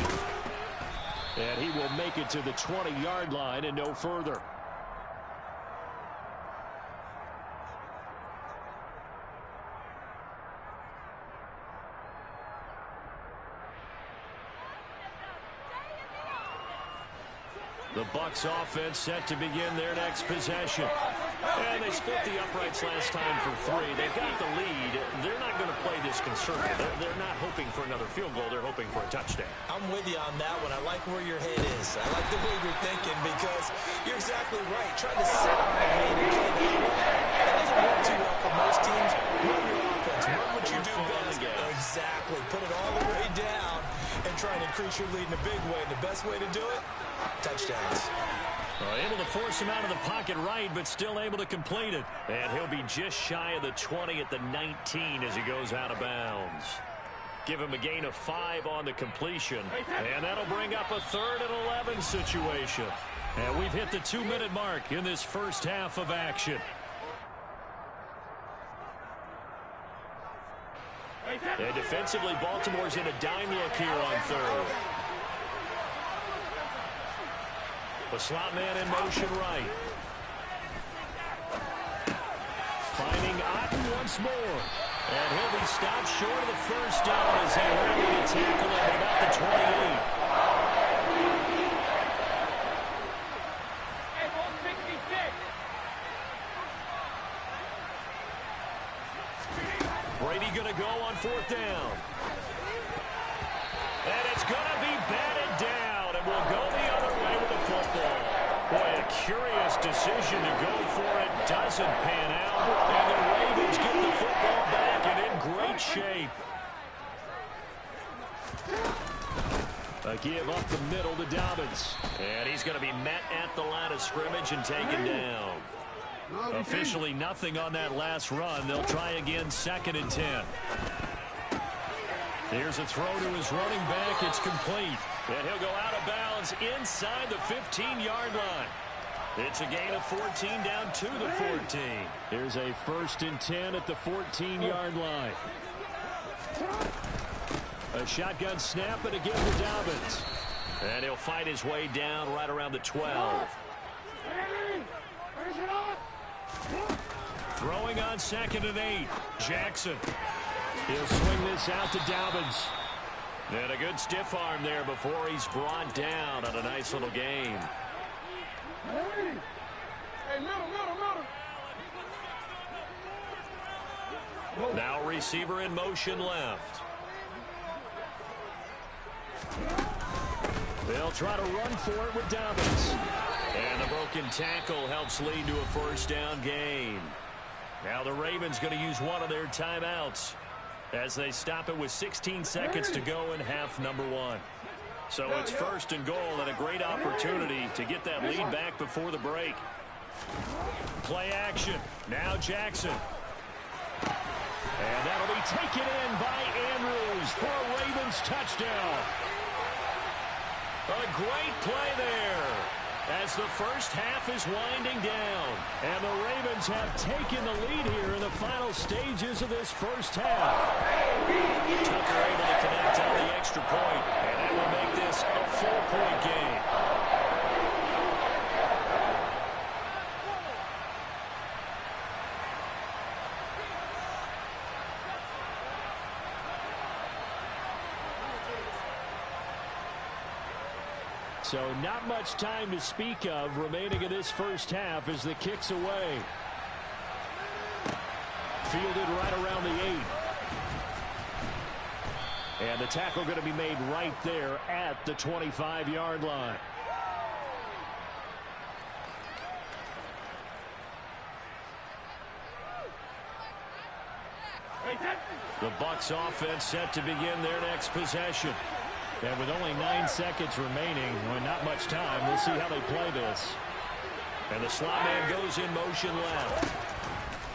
And he will make it to the 20-yard line and no further. The Bucs offense set to begin their next possession. And they split the uprights last time for 3. They've got the lead. They're not going to play this conservative. They're not hoping for another field goal. They're hoping for a touchdown. I'm with you on that one. I like where your head is. I like the way you're thinking because you're exactly right. Trying to sit on the head and play that way. That doesn't work too well for most teams. Run your offense. Run what you do best. Exactly. Put it all the way down and try and increase your lead in a big way. The best way to do it? Touchdowns. Able to force him out of the pocket right, but still able to complete it. And he'll be just shy of the 20 at the 19 as he goes out of bounds. Give him a gain of 5 on the completion. And that'll bring up a 3rd and 11 situation. And we've hit the 2-minute mark in this first half of action. And defensively, Baltimore's in a dime look here on 3rd. The slot man in motion right. Finding Otten once more. And he'll be stopped short of the first down as they rally to tackle him at about the 28. Brady going to go on 4th down. And it's going to be batted down, and we'll go the other way with the football. Boy, a curious decision to go for it. Doesn't pan out, and the Ravens get the football back and in great shape. A give up the middle to Dobbins. And he's going to be met at the line of scrimmage and taken down. Officially nothing on that last run. They'll try again 2nd and 10. Here's a throw to his running back. It's complete. And he'll go out of bounds inside the 15-yard line. It's a gain of 14 down to the 14. Here's a 1st and 10 at the 14-yard line. A shotgun snap and a give to Dobbins. And he'll fight his way down right around the 12. Throwing on 2nd and 8. Jackson. He'll swing this out to Dobbins. And a good stiff arm there before he's brought down on a nice little game. Now receiver in motion left. They'll try to run for it with Dobbins. And the broken tackle helps lead to a 1st down gain. Now the Ravens going to use one of their timeouts. as they stop it with 16 seconds to go in half number one. So it's first and goal and a great opportunity to get that lead back before the break. Play action. Now Jackson. And that'll be taken in by Andrews for a Ravens touchdown. A great play there as the first half is winding down. And the Ravens have taken the lead here in the final stages of this first half. Tucker able to connect on the extra point, and that will make this a 4-point game. So not much time to speak of remaining in this first half as the kick's away. Fielded right around the 8. And the tackle going to be made right there at the 25-yard line. The Bucs offense set to begin their next possession. And with only 9 seconds remaining, well, not much time, we'll see how they play this. And the slot man goes in motion left.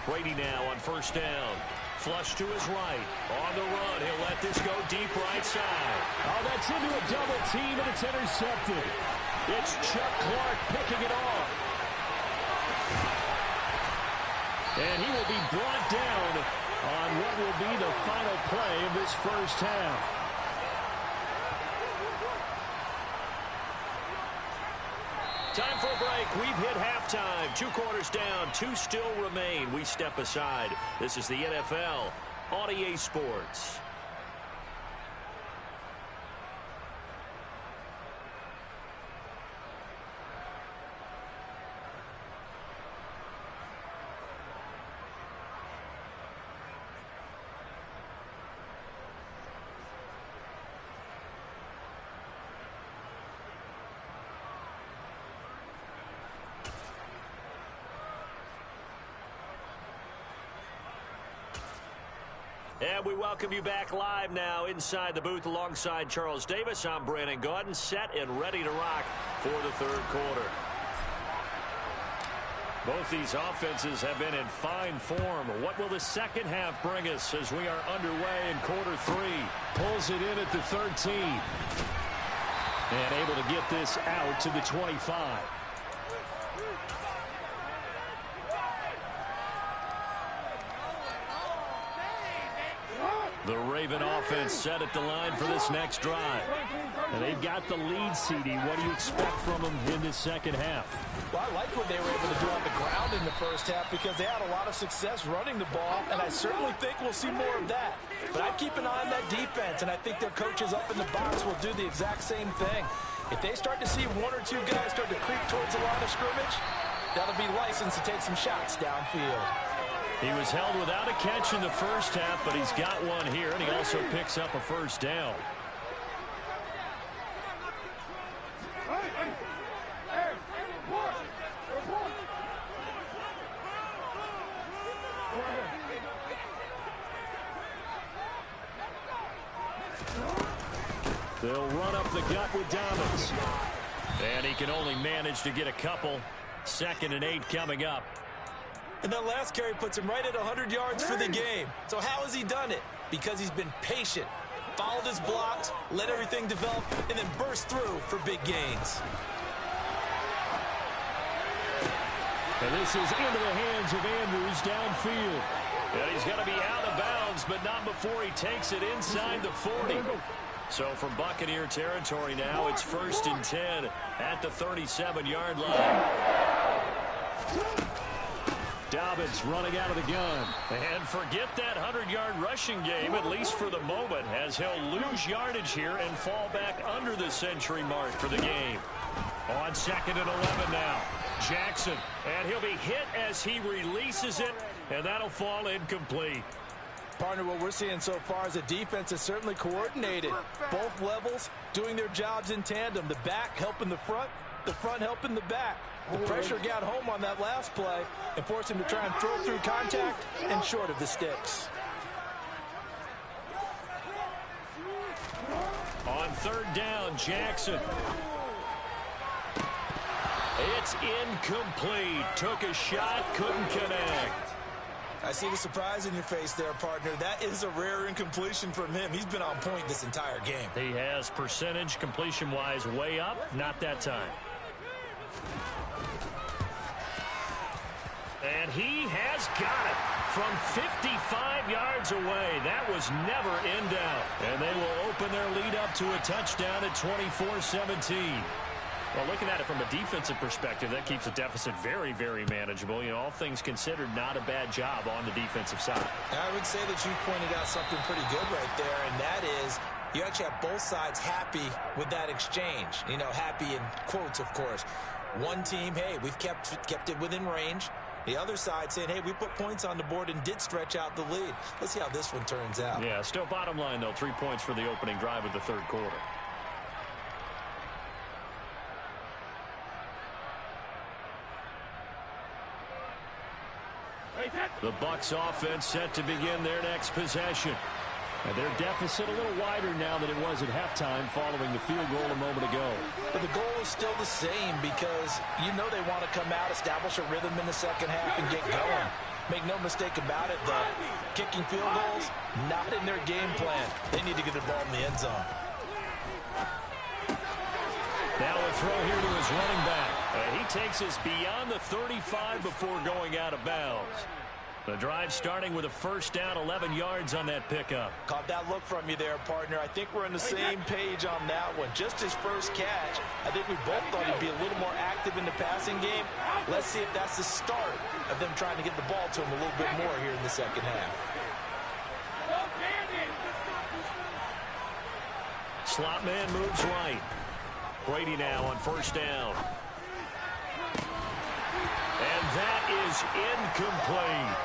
Brady now on first down. Flush to his right. On the run, he'll let this go deep right side. Oh, that's into a double team, and it's intercepted. It's Chuck Clark picking it off. And he will be brought down on what will be the final play of this first half. Time for a break. We've hit halftime. 2 quarters down. 2 still remain. We step aside. This is the NFL on EA Sports. And we welcome you back live now inside the booth alongside Charles Davis. I'm Brandon Gaudin, set and ready to rock for the third quarter. Both these offenses have been in fine form. What will the second half bring us as we are underway in quarter 3? Pulls it in at the 13. And able to get this out to the 25. The Raven offense set at the line for this next drive. And they've got the lead, CD. What do you expect from them in this second half? Well, I like what they were able to do on the ground in the first half because they had a lot of success running the ball, and I certainly think we'll see more of that. But I'd keep an eye on that defense, and I think their coaches up in the box will do the exact same thing. If they start to see 1 or 2 guys start to creep towards the line of scrimmage, that'll be licensed to take some shots downfield. He was held without a catch in the first half, but he's got one here, and he also picks up a first down. They'll run up the gut with Dobbins. And he can only manage to get a couple. 2nd and 8 coming up. And that last carry puts him right at 100 yards for the game. So how has he done it? Because he's been patient, followed his blocks, let everything develop, and then burst through for big gains. And this is into the hands of Andrews downfield. And he's going to be out of bounds, but not before he takes it inside the 40. So from Buccaneer territory now, it's 1st and 10 at the 37-yard line. Dobbins running out of the gun. And forget that 100-yard rushing game, at least for the moment, as he'll lose yardage here and fall back under the century mark for the game. On 2nd and 11 now. Jackson, and he'll be hit as he releases it, and that'll fall incomplete. Partner, what we're seeing so far is the defense is certainly coordinated. Both levels doing their jobs in tandem. The back helping the front helping the back. The pressure got home on that last play and forced him to try and throw through contact and short of the sticks. third down, Jackson. It's incomplete. Took a shot, couldn't connect. I see the surprise in your face there, partner. That is a rare incompletion from him. He's been on point this entire game. He has percentage completion-wise way up. Not that time. And he has got it from 55 yards away. That was never in doubt. And they will open their lead up to a touchdown at 24-17. Well, looking at it from a defensive perspective, that keeps the deficit very, very manageable. You know, all things considered, not a bad job on the defensive side. I would say that you've pointed out something pretty good right there, and that is you actually have both sides happy with that exchange. You know, happy in quotes, of course. One team, hey, we've kept it within range. The other side saying, hey, we put points on the board and did stretch out the lead. Let's see how this one turns out. Yeah, still bottom line, though, 3 points for the opening drive of the third quarter. The Bucs offense set to begin their next possession. And their deficit a little wider now than it was at halftime following the field goal a moment ago. But the goal is still the same because you know they want to come out, establish a rhythm in the second half, and get going. Make no mistake about it, though. Kicking field goals, not in their game plan. They need to get the ball in the end zone. Now a throw here to his running back. And he takes us beyond the 35 before going out of bounds. The drive starting with a first down, 11 yards on that pickup. Caught that look from you there, partner. I think we're on the same page on that one. Just his first catch. I think we both thought he'd be a little more active in the passing game. Let's see if that's the start of them trying to get the ball to him a little bit more here in the second half. Slot man moves right. Brady now on first down. And that is incomplete.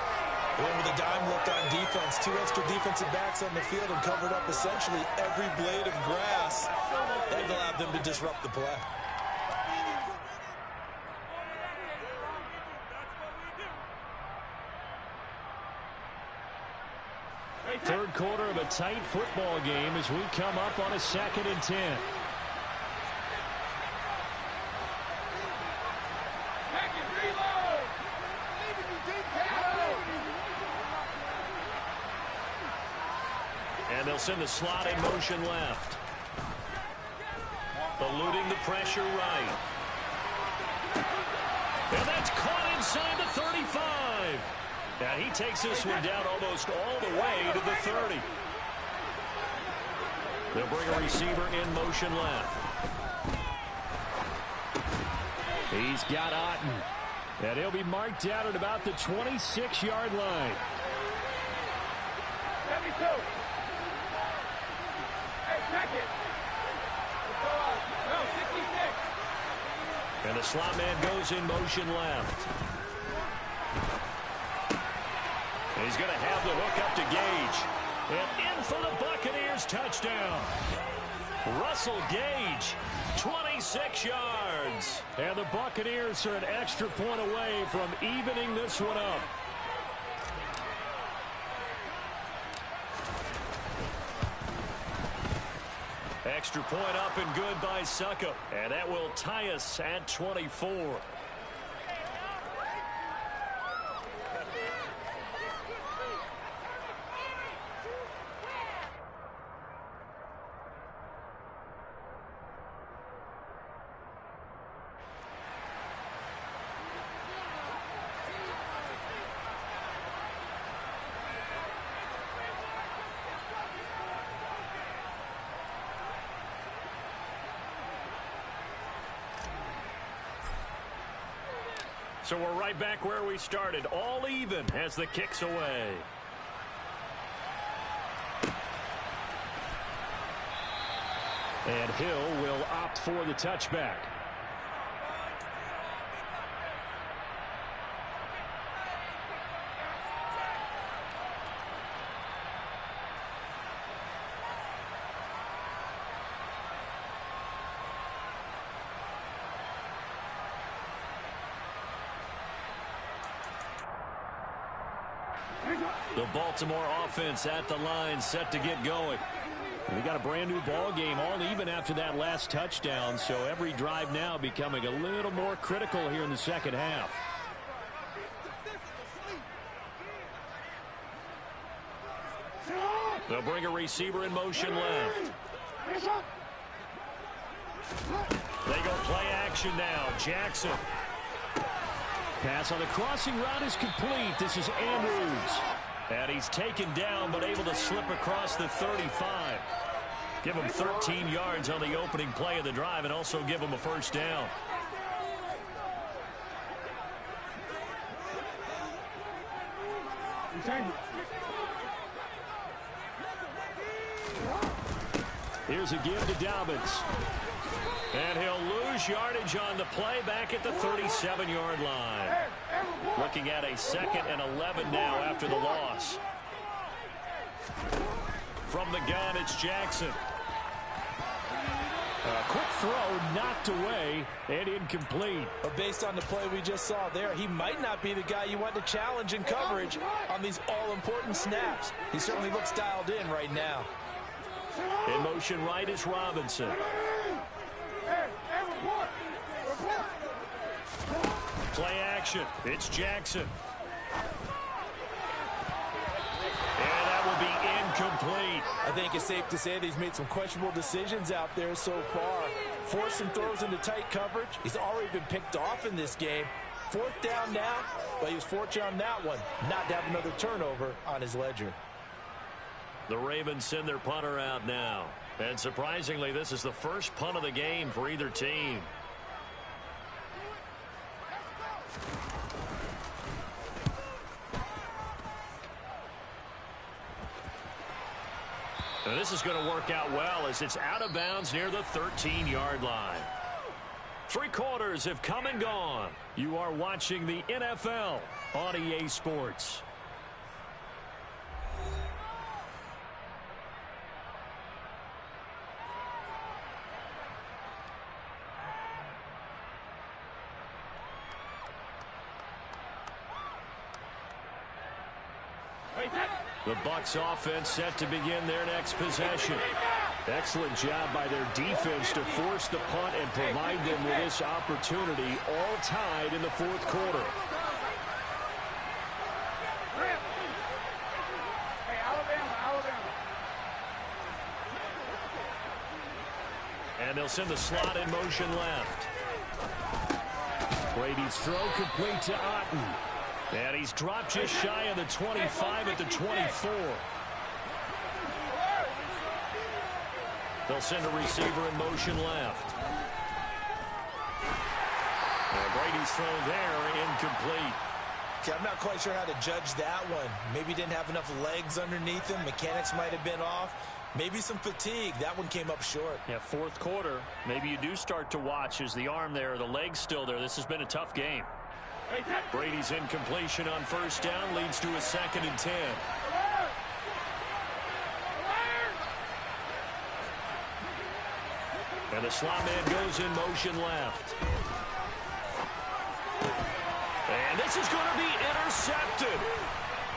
Went with a dime look on defense. 2 extra defensive backs on the field and covered up essentially every blade of grass. That allowed them to disrupt the play. Third quarter of a tight football game as we come up on a 2nd and 10. And they'll send the slot in motion left. Eluding the pressure right. And that's caught inside the 35. Now he takes this one down almost all the way to the 30. They'll bring a receiver in motion left. He's got Otten. And he'll be marked out at about the 26-yard line. 72. And the slot man goes in motion left. And he's going to have the hook up to Gage. And in for the Buccaneers touchdown. Russell Gage, 26 yards. And the Buccaneers are an extra point away from evening this one up. Extra point up and good by Suckup. And that will tie us at 24. So we're right back where we started, all even as the kick's away. And Hill will opt for the touchback. The Baltimore offense at the line, set to get going. We got a brand new ball game, all even after that last touchdown, so every drive now becoming a little more critical here in the second half. They'll bring a receiver in motion left. They go play action now. Jackson. Pass on the crossing route is complete. This is Andrews. And he's taken down, but able to slip across the 35. Give him 13 yards on the opening play of the drive and also give him a first down. Here's a give to Dobbins. And he'll lose yardage on the play back at the 37-yard line. Looking at a 2nd and 11 now after the loss. From the gun, it's Jackson. A quick throw knocked away and incomplete. But based on the play we just saw there, he might not be the guy you want to challenge in coverage on these all-important snaps. He certainly looks dialed in right now. In motion right is Robinson. Play action. It's Jackson. And that will be incomplete. I think it's safe to say that he's made some questionable decisions out there so far. Forced some throws into tight coverage. He's already been picked off in this game. 4th down now, but he was fortunate on that one not to have another turnover on his ledger. The Ravens send their punter out now. And surprisingly, this is the first punt of the game for either team. Now this is going to work out well as it's out of bounds near the 13-yard line. 3 quarters have come and gone. You are watching the NFL on EA Sports. The Bucs offense set to begin their next possession. Excellent job by their defense to force the punt and provide them with this opportunity, all tied in the 4th quarter. And they'll send the slot in motion left. Brady's throw complete to Otten. And he's dropped just shy of the 25 at the 24. They'll send a receiver in motion left. And Brady's throw there incomplete. Okay, I'm not quite sure how to judge that one. Maybe he didn't have enough legs underneath him. Mechanics might have been off. Maybe some fatigue. That one came up short. Yeah, 4th quarter. Maybe you do start to watch as the arm there, the leg's still there. This has been a tough game. Brady's incompletion on 1st down leads to a 2nd and 10. And the slot man goes in motion left. And this is going to be intercepted.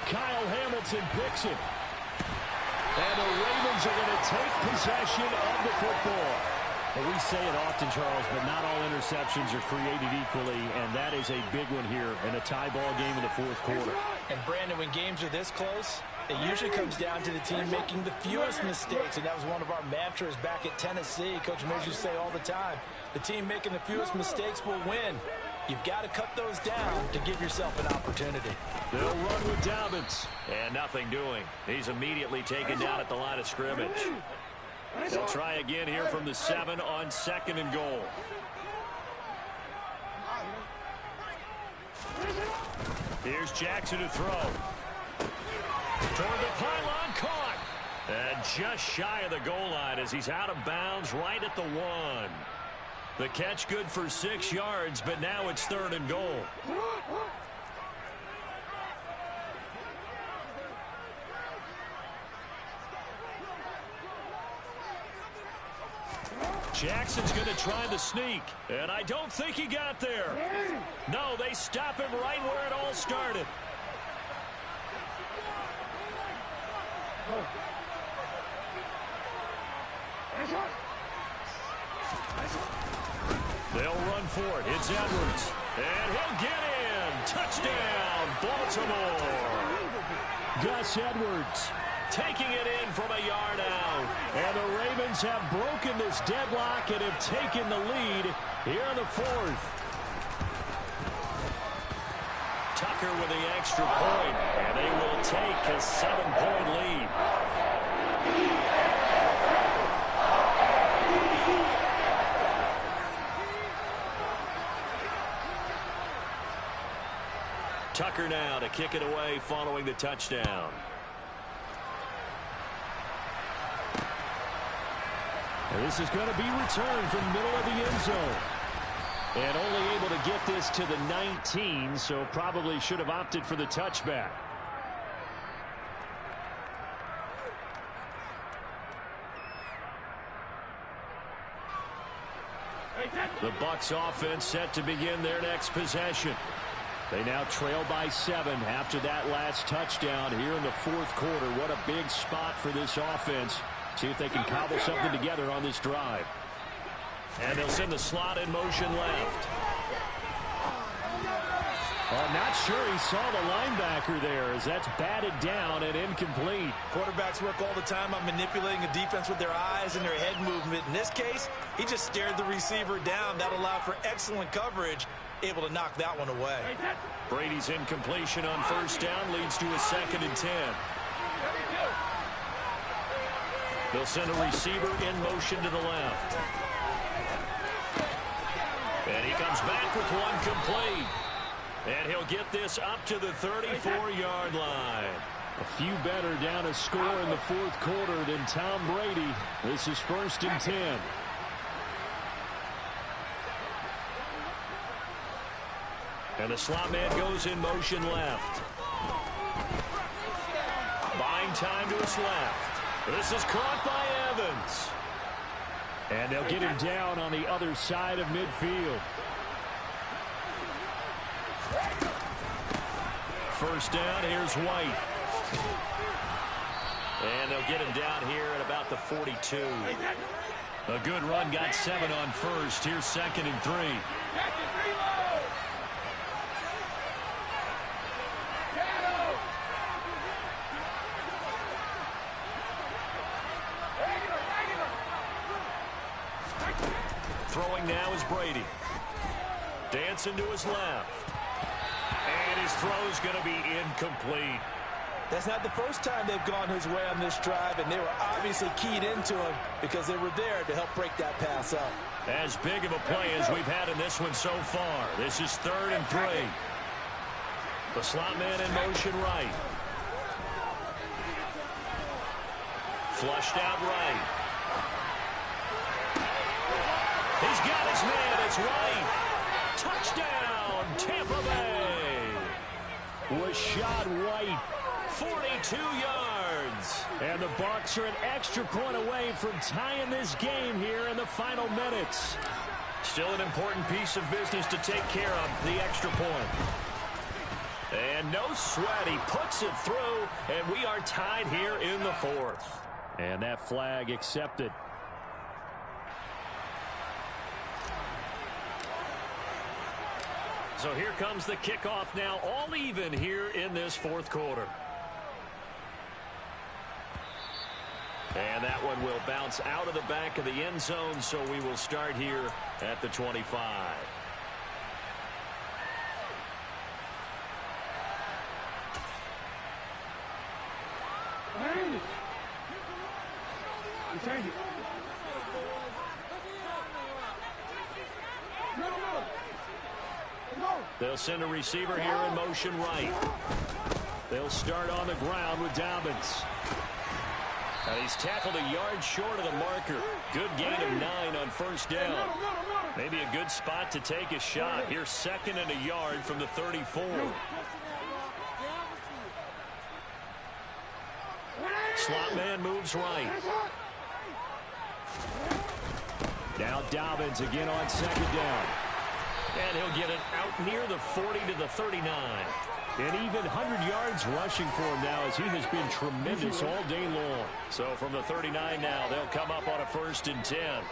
Kyle Hamilton picks it. And the Ravens are going to take possession of the football. Well, we say it often, Charles, but not all interceptions are created equally, and that is a big one here in a tie ball game in the 4th quarter. And, Brandon, when games are this close, it usually comes down to the team making the fewest mistakes, and that was one of our mantras back at Tennessee. Coach Mears used to say all the time, the team making the fewest mistakes will win. You've got to cut those down to give yourself an opportunity. They'll run with Dobbins. And nothing doing. He's immediately taken down at the line of scrimmage. They'll try again here from the 7 on 2nd and goal. Here's Jackson to throw. Toward the pylon, caught. And just shy of the goal line as he's out of bounds right at the 1. The catch good for 6 yards, but now it's 3rd and goal. Jackson's going to try the sneak, and I don't think he got there. No, they stop him right where it all started. for it. It's Edwards. And he'll get in. Touchdown, Baltimore. Gus Edwards taking it in from a yard out. And the Ravens have broken this deadlock and have taken the lead here in the fourth. Tucker with the extra point, and they will take a 7-point lead. Tucker now to kick it away following the touchdown. And this is going to be returned from the middle of the end zone. And only able to get this to the 19, so probably should have opted for the touchback. The Bucs offense set to begin their next possession. They now trail by 7 after that last touchdown here in the fourth quarter. What a big spot for this offense. See if they can cobble something together on this drive. And they'll send the slot in motion left. Oh, not sure he saw the linebacker there as that's batted down and incomplete. Quarterbacks work all the time on manipulating a defense with their eyes and their head movement. In this case, he just stared the receiver down. That allowed for excellent coverage, able to knock that one away. Brady's incompletion on first down leads to a 2nd and 10. They'll send a receiver in motion to the left. And he comes back with one complete. And he'll get this up to the 34-yard line. A few better down a score in the fourth quarter than Tom Brady. This is 1st and 10. And the slot man goes in motion left. Buying time to his left. This is caught by Evans. And they'll get him down on the other side of midfield. First down, here's White. And they'll get him down here at about the 42. A good run, got 7 on first. Here's 2nd and 3. Throwing now is Brady. Dancing to his left. And his throw's going to be incomplete. That's not the first time they've gone his way on this drive, and they were obviously keyed into him because they were there to help break that pass up. As big of a play as we've had in this one so far. This is 3rd and 3. The slot man in motion right. Flushed out right. He's got his man. It's right. Touchdown, Tampa Bay. Rashad White, 42 yards. And the Bucs are an extra point away from tying this game here in the final minutes. Still an important piece of business to take care of, the extra point. And no sweat, he puts it through, and we are tied here in the fourth. And that flag accepted. So here comes the kickoff now, all even here in this fourth quarter. And that one will bounce out of the back of the end zone, so we will start here at the 25. They'll send a receiver here in motion right. They'll start on the ground with Dobbins. And he's tackled a yard short of the marker. Good gain of 9 on first down. Maybe a good spot to take a shot. Here's 2nd and a yard from the 34. Slot man moves right. Now Dobbins again on 2nd down. And he'll get it out near the 40 to the 39. And even 100 yards rushing for him now as he has been tremendous all day long. So from the 39 now, they'll come up on a 1st and 10.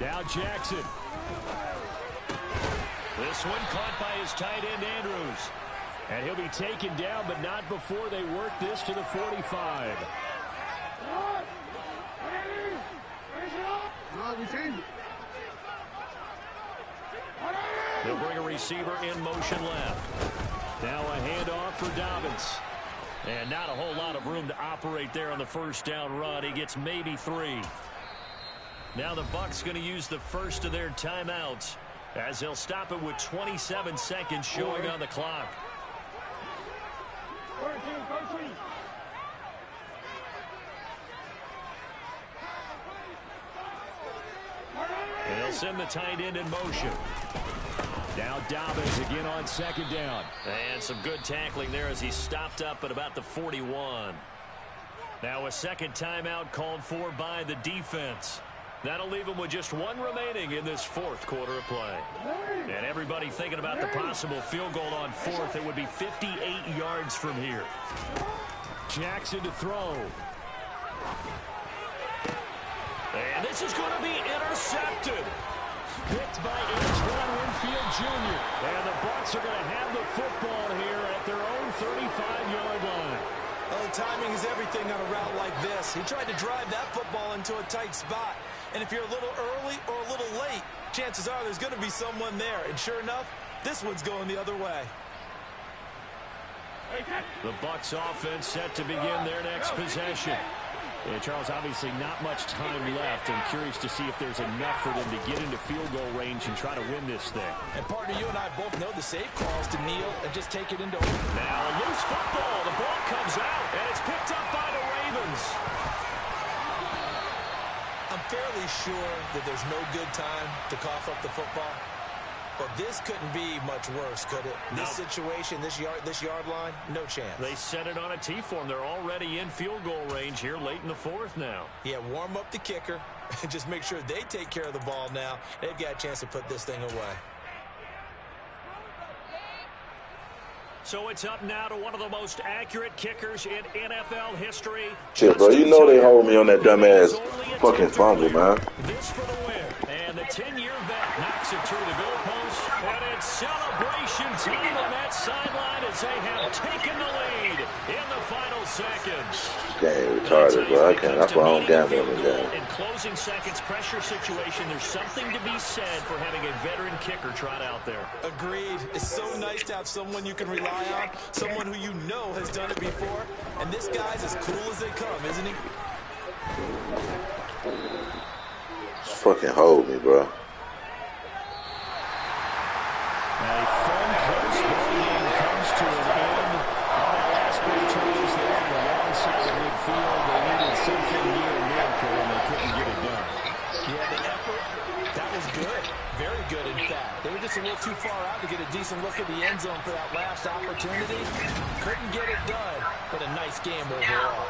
Now Jackson. This one caught by his tight end, Andrews. And he'll be taken down, but not before they work this to the 45. They'll bring a receiver in motion left. Now a handoff for Dobbins. And not a whole lot of room to operate there on the first down run. He gets maybe 3. Now the Bucs going to use the first of their timeouts as they'll stop it with 27 seconds showing on the clock. And they'll send the tight end in motion. Now Dobbins again on second down. And some good tackling there as he stopped up at about the 41. Now a second timeout called for by the defense. That'll leave them with just 1 remaining in this fourth quarter of play. And everybody thinking about the possible field goal on fourth. It would be 58 yards from here. Jackson to throw. And this is going to be intercepted. Picked by Antoine Winfield Jr. And the Bucs are going to have the football here at their own 35-yard line. Well, timing is everything on a route like this. He tried to drive that football into a tight spot. And if you're a little early or a little late, chances are there's going to be someone there. And sure enough, this one's going the other way. The Bucs offense set to begin their next possession. Yeah, Charles, obviously not much time left. I'm curious to see if there's enough for them to get into field goal range and try to win this thing. And partner, you and I both know the safe calls to kneel and just take it into. Now a loose football. The ball comes out, and it's picked up by the Ravens. I'm fairly sure that there's no good time to cough up the football. But this couldn't be much worse, could it? This situation, this yard line, no chance. They set it on a T-form. They're already in field goal range here late in the fourth now. Yeah, warm up the kicker and just make sure they take care of the ball now. They've got a chance to put this thing away. So it's up now to one of the most accurate kickers in NFL history. Shit, bro, you know they hold me on that dumbass fucking fumble, man. This for the win. And the 10-year vet knocks it through the goalpost. And it's celebration time on that sideline as they have taken the lead in the final seconds. Game retarded, bro. I can't. That's why I don't gamble on the game. In closing seconds, pressure situation, there's something to be said for having a veteran kicker trot out there. Agreed. It's so nice to have someone you can rely on, someone who you know has done it before. And this guy's as cool as they come, isn't he? Just fucking hold me, bro. A fun, close ball game comes to an end. On that last play, Charles, they were on the wrong side of midfield. They needed something near a miracle, and they couldn't get it done. Yeah, the effort, that was good. Very good, in fact. They were just a little too far out to get a decent look at the end zone for that last opportunity. Couldn't get it done, but a nice game overall.